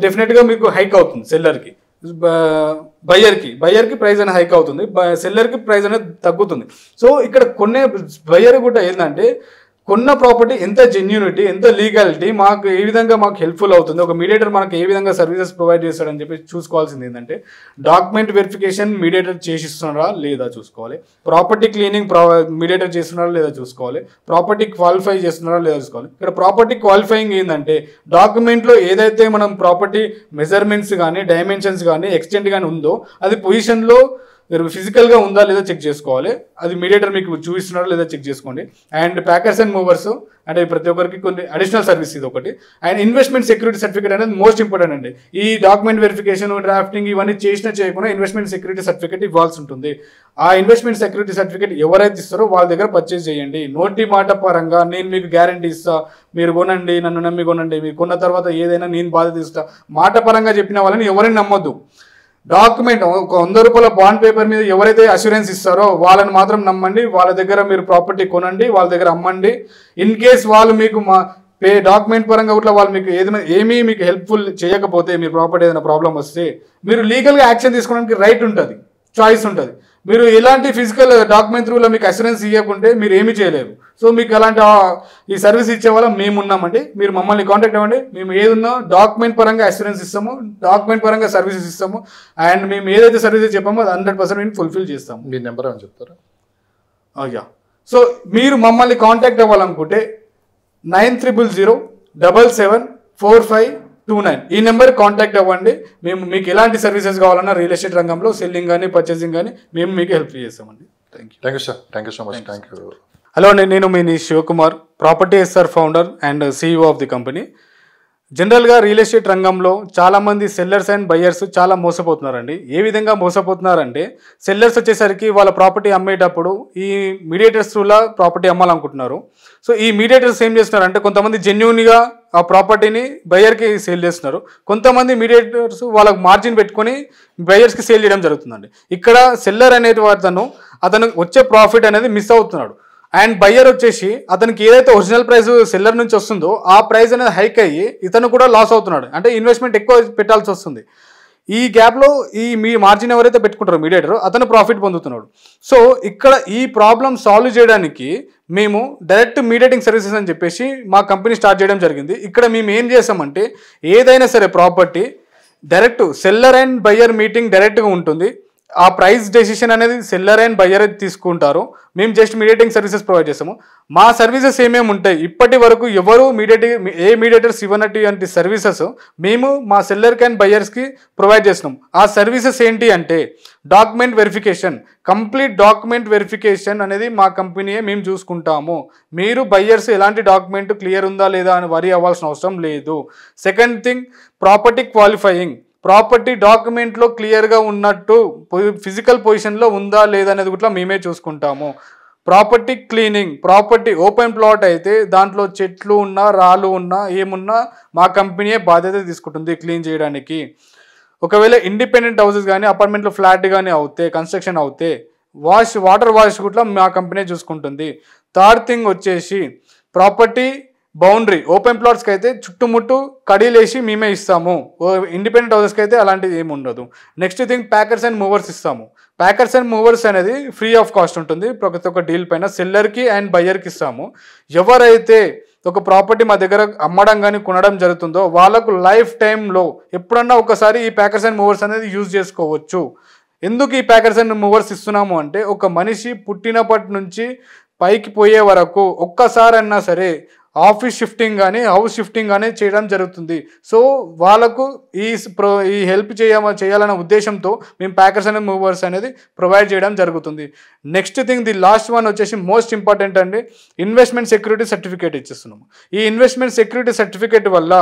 డెఫినెట్గా మీకు హైక్ అవుతుంది. సెల్లర్కి బయ్యర్కి ప్రైస్ అనేది హైక్ అవుతుంది, సెల్లర్కి ప్రైస్ అనేది తగ్గుతుంది. సో ఇక్కడ బయ్యర్ కూడా ఏంటంటే కొన్న ప్రాపర్టీ ఎంత జెన్యూనిటీ, ఎంత లీగాలిటీ, మాకు ఏ విధంగా మాకు హెల్ప్ఫుల్ అవుతుంది, ఒక మీడియేటర్ మనకు ఏ విధంగా సర్వీసెస్ ప్రొవైడ్ చేస్తాడని చెప్పి చూసుకోవాల్సింది ఏంటంటే డాక్యుమెంట్ వెరిఫికేషన్ మీడియేటర్ చేసిస్తున్నారా లేదా చూసుకోవాలి, ప్రాపర్టీ క్లీనింగ్ మీడియేటర్ చేస్తున్నారా లేదా చూసుకోవాలి, ప్రాపర్టీ క్వాలిఫై చేస్తున్నారా లేదా చూసుకోవాలి. ఇక్కడ ప్రాపర్టీ క్వాలిఫైయింగ్ ఏంటంటే డాక్యుమెంట్లో ఏదైతే మనం ప్రాపర్టీ మెజర్మెంట్స్ కానీ డైమెన్షన్స్ కానీ ఎక్స్టెంట్ కానీ ఉందో అది పొజిషన్లో ఫిజికల్గా ఉందా లేదా చెక్ చేసుకోవాలి. అది మీడియేటర్ మీకు చూపిస్తున్నారా లేదా చెక్ చేసుకోండి. అండ్ ప్యాకర్స్ అండ్ మూవర్స్ అంటే ప్రతి ఒక్కరికి కొన్ని అడిషనల్ సర్వీస్ ఇది ఒకటి. అండ్ ఇన్వెస్ట్మెంట్ సెక్యూరిటీ సర్టిఫికేట్ అనేది మోస్ట్ ఇంపార్టెంట్ అండి. ఈ డాక్యుమెంట్ వెరిఫికేషన్, డ్రాఫ్టింగ్ ఇవన్నీ చేయకుండా ఇన్వెస్ట్మెంట్ సెక్యూరిటీ సర్టిఫికేట్ ఇవ్వాల్సి ఉంటుంది. ఆ ఇన్వెస్ట్మెంట్ సెక్యూరిటీ సర్టిఫికేట్ ఎవరైతే ఇస్తారో వాళ్ళ దగ్గర పర్చేస్ చేయండి. నోటి మాట పరంగా నేను మీకు గ్యారంటీ ఇస్తా, మీరు కొనండి, నన్ను నమ్మి కొనండి, మీరు కొన్న తర్వాత ఏదైనా నేను బాధ్యత ఇస్తా, మాట పరంగా చెప్పిన వాళ్ళని ఎవరిని నమ్మొద్దు. డాక్యుమెంట్ ఒక 100 రూపాయల బాండ్ పేపర్ మీద ఎవరైతే అష్యూరెన్స్ ఇస్తారో వాళ్ళని మాత్రం నమ్మండి. వాళ్ళ దగ్గర మీరు ప్రాపర్టీ కొనండి, వాళ్ళ దగ్గర అమ్మండి. ఇన్ కేస్ వాళ్ళు మీకు డాక్యుమెంట్ పరంగా కూడా వాళ్ళు మీకు ఏమీ మీకు హెల్ప్ఫుల్ చేయకపోతే, మీ ప్రాపర్టీ ఏదైనా ప్రాబ్లం వస్తే మీరు లీగల్గా యాక్షన్ తీసుకోవడానికి రైట్ ఉంటుంది, చాయిస్ ఉంటుంది. మీరు ఎలాంటి ఫిజికల్ డాక్యుమెంట్ త్రూలో మీకు అష్యూరెన్స్ ఇవ్వకుంటే మీరు ఏమీ చేయలేరు. సో మీకు అలాంటి ఈ సర్వీస్ ఇచ్చే వాళ్ళం మేము ఉన్నామండి, మీరు మమ్మల్ని కాంటాక్ట్ అవ్వండి. మేము ఏదున్నా డాక్యుమెంట్ పరంగా అష్యూరెన్స్ ఇస్తాము, డాక్యుమెంట్ పరంగా సర్వీసెస్ ఇస్తాము. అండ్ మేము ఏదైతే సర్వీసెస్ చెప్పామో అది 100% మేము ఫుల్ఫిల్ చేస్తాము. మీ నెంబర్ అని చెప్తారా? యా. సో మీరు మమ్మల్ని కాంటాక్ట్ అవ్వాలనుకుంటే 9000774529 ఈ నెంబర్ కాంటాక్ట్ అవ్వండి. మేము మీకు ఎలాంటి సర్వీసెస్ కావాలన్నా రియల్ ఎస్టేట్ రంగంలో సెల్లింగ్ కానీ పర్చేసింగ్ కానీ మేము మీకు హెల్ప్ చేస్తామండి. Thank you sir. Thank you so much. Thank you. Hello అండి, నేను మీ Shivakumar, property S R founder and CEO of the company. జనరల్గా రియల్ ఎస్టేట్ రంగంలో చాలామంది సెల్లర్స్ అండ్ బయ్యర్స్ చాలా మోసపోతున్నారండి. ఏ విధంగా మోసపోతున్నారంటే సెల్లర్స్ వచ్చేసరికి వాళ్ళ ప్రాపర్టీ అమ్మేటప్పుడు ఈ మీడియేటర్స్ త్రూలా ప్రాపర్టీ అమ్మాలనుకుంటున్నారు. సో ఈ మీడియేటర్స్ ఏం చేస్తున్నారంటే కొంతమంది జెన్యూన్గా ఆ ప్రాపర్టీని బయ్యర్కి సేల్ చేస్తున్నారు, కొంతమంది మీడియేటర్స్ వాళ్ళకి మార్జిన్ పెట్టుకొని బయ్యర్స్కి సేల్ చేయడం జరుగుతుందండి. ఇక్కడ సెల్లర్ అనేది అతను వచ్చే ప్రాఫిట్ అనేది మిస్ అవుతున్నాడు. అండ్ బయ్యర్ వచ్చేసి అతనికి ఏదైతే ఒరిజినల్ ప్రైస్ సెల్లర్ నుంచి వస్తుందో ఆ ప్రైస్ అనేది హైక్ అయ్యి ఇతను కూడా లాస్ అవుతున్నాడు, అంటే ఇన్వెస్ట్మెంట్ ఎక్కువ పెట్టాల్సి వస్తుంది. ఈ గ్యాప్లో మీ మార్జిన్ ఎవరైతే పెట్టుకుంటారో మీడియేటర్ అతను ప్రాఫిట్ పొందుతున్నాడు. సో ఇక్కడ ఈ ప్రాబ్లం సాల్వ్ చేయడానికి మేము డైరెక్ట్ మీడియేటింగ్ సర్వీసెస్ అని చెప్పేసి మా కంపెనీ స్టార్ట్ చేయడం జరిగింది. ఇక్కడ మేము ఏం చేసామంటే ఏదైనా సరే property direct seller and buyer meeting డైరెక్ట్గా ఉంటుంది. ఆ ప్రైస్ డెసిషన్ అనేది సెల్లర్ అండ్ బయ్యర్ తీసుకుంటారు, మేము జస్ట్ మీడియేటింగ్ సర్వీసెస్ ప్రొవైడ్ చేస్తాము. మా సర్వీసెస్ ఏమేమి ఉంటాయి, ఇప్పటి వరకు ఎవరు మీడియేటర్స్ ఇవ్వనటువంటి సర్వీసెస్ మేము మా సెల్లర్కి అండ్ బయ్యర్స్కి ప్రొవైడ్ చేస్తున్నాం. ఆ సర్వీసెస్ ఏంటి అంటే document verification, complete document verification అనేది మా కంపెనీయే మేము చూసుకుంటాము. మీరు బయ్యర్స్ ఎలాంటి డాక్యుమెంట్ క్లియర్ ఉందా లేదా అని వరీ అవ్వాల్సిన అవసరం లేదు. Second thing property qualifying, property డాక్యుమెంట్లో క్లియర్గా ఉన్నట్టు ఫిజికల్ పొజిషన్లో ఉందా లేదా అనేది కూడా మేమే చూసుకుంటాము. Property cleaning, property open plot అయితే దాంట్లో చెట్లు ఉన్నా రాళ్ళు ఉన్నా ఏమున్నా మా కంపెనీయే బాధ్యత తీసుకుంటుంది క్లీన్ చేయడానికి. ఒకవేళ ఇండిపెండెంట్ హౌసెస్ కానీ అపార్ట్మెంట్లో ఫ్లాట్ కానీ అవుతే కన్స్ట్రక్షన్ అవుతే వాటర్ వాష్ కూడా మా కంపెనీ చూసుకుంటుంది. థర్డ్ థింగ్ వచ్చేసి ప్రాపర్టీ బౌండరీ, ఓపెన్ ప్లాట్స్కి అయితే చుట్టుముట్టు కడీలేసి మేమే ఇస్తాము. ఇండిపెండెంట్ హౌసెస్కి అయితే అలాంటిది ఏమి ఉండదు. Next thing packers and movers ఇస్తాము. ప్యాకర్స్ అండ్ మూవర్స్ అనేది ఫ్రీ ఆఫ్ కాస్ట్ ఉంటుంది ప్రతి ఒక్క డీల్ పైన. సెల్లర్కి అండ్ బయ్యర్కి ఇస్తాము. ఎవరైతే ఒక ప్రాపర్టీ మా దగ్గర అమ్మడం కానీ కొనడం జరుగుతుందో వాళ్ళకు లైఫ్ టైంలో ఎప్పుడన్నా ఒకసారి ఈ ప్యాకర్స్ అండ్ మూవర్స్ అనేది యూజ్ చేసుకోవచ్చు. ఎందుకు ఈ ప్యాకర్స్ అండ్ మూవర్స్ ఇస్తున్నాము అంటే, ఒక మనిషి పుట్టినప్పటి నుంచి పైకి పోయే వరకు ఒక్కసారన్నా సరే ఆఫీస్ షిఫ్టింగ్ కానీ హౌస్ షిఫ్టింగ్ కానీ చేయడం జరుగుతుంది. సో వాళ్ళకు ఈ హెల్ప్ చేయాలనే ఉద్దేశంతో మేము ప్యాకర్స్ అండ్ మూవర్స్ అనేది ప్రొవైడ్ చేయడం జరుగుతుంది. Next thing, the last one వచ్చేసి మోస్ట్ ఇంపార్టెంట్ అండి, ఇన్వెస్ట్మెంట్ సెక్యూరిటీ సర్టిఫికేట్ ఇచ్చేస్తున్నాము. ఈ ఇన్వెస్ట్మెంట్ సెక్యూరిటీ సర్టిఫికేట్ వల్ల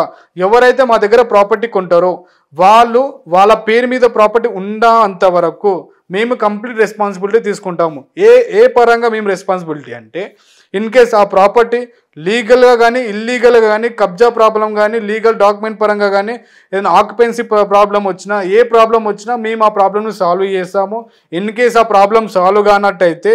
ఎవరైతే మా దగ్గర ప్రాపర్టీ కొంటారో వాళ్ళ పేరు మీద ప్రాపర్టీ అంత వరకు మేము కంప్లీట్ రెస్పాన్సిబిలిటీ తీసుకుంటాము. ఏ పరంగా మేము రెస్పాన్సిబిలిటీ అంటే, ఇన్ కేస్ ఆ ప్రాపర్టీ లీగల్గా కానీ ఇల్లీగల్గా కానీ కబ్జా ప్రాబ్లం కానీ లీగల్ డాక్యుమెంట్ పరంగా కానీ ఏదైనా ఆక్యుపెన్సీ ప్రాబ్లం వచ్చినా ఏ ప్రాబ్లం వచ్చినా మేము ఆ ప్రాబ్లమ్ని సాల్వ్ చేస్తాము. ఇన్ కేస్ ఆ ప్రాబ్లం సాల్వ్ కానట్టయితే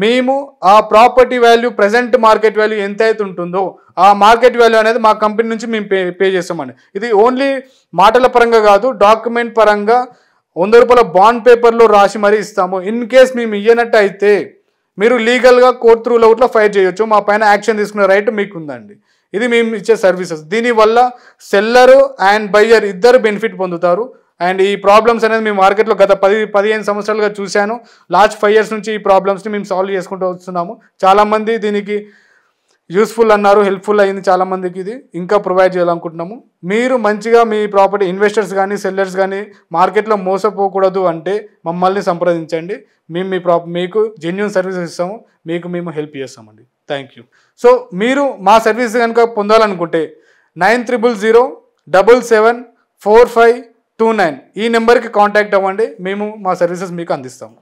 మేము ఆ property value present market value ఎంత అయితే ఉంటుందో ఆ మార్కెట్ వాల్యూ అనేది మా కంపెనీ నుంచి మేము పే చేస్తామండి. ఇది ఓన్లీ మాటల పరంగా కాదు, డాక్యుమెంట్ పరంగా 100 రూపాయల బాండ్ పేపర్లో రాసి మరీ ఇస్తాము. ఇన్ కేస్ మేము ఇయ్యనట్టు అయితే మీరు లీగల్గా కోర్ట్ త్రూలో కూడా ఫైట్ చేయొచ్చు. మా పైన యాక్షన్ తీసుకునే రైట్ మీకు ఉందండి. ఇది మేము ఇచ్చే సర్వీసెస్. దీనివల్ల సెల్లరు అండ్ బయ్యర్ ఇద్దరు బెనిఫిట్ పొందుతారు. అండ్ ఈ ప్రాబ్లమ్స్ అనేది మేము మార్కెట్లో గత 10-15 సంవత్సరాలుగా చూశాను. లాస్ట్ 5 years నుంచి ఈ ప్రాబ్లమ్స్ని మేము సాల్వ్ చేసుకుంటూ వస్తున్నాము. చాలామంది దీనికి యూస్ఫుల్ అన్నారు, హెల్ప్ఫుల్ అయింది చాలామందికి. ఇది ఇంకా ప్రొవైడ్ చేయాలనుకుంటున్నాము. మీరు మంచిగా మీ ప్రాపర్టీ ఇన్వెస్టర్స్ కానీ సెల్లర్స్ కానీ మార్కెట్లో మోసపోకూడదు అంటే మమ్మల్ని సంప్రదించండి. మేము మీకు జెన్యూన్ సర్వీసెస్ ఇస్తాము, మేము హెల్ప్ చేస్తామండి. Thank you. సో మీరు మా సర్వీస్ కనుక పొందాలనుకుంటే 9000774529 ఈ నెంబర్కి కాంటాక్ట్ అవ్వండి. మేము మా సర్వీసెస్ మీకు అందిస్తాము.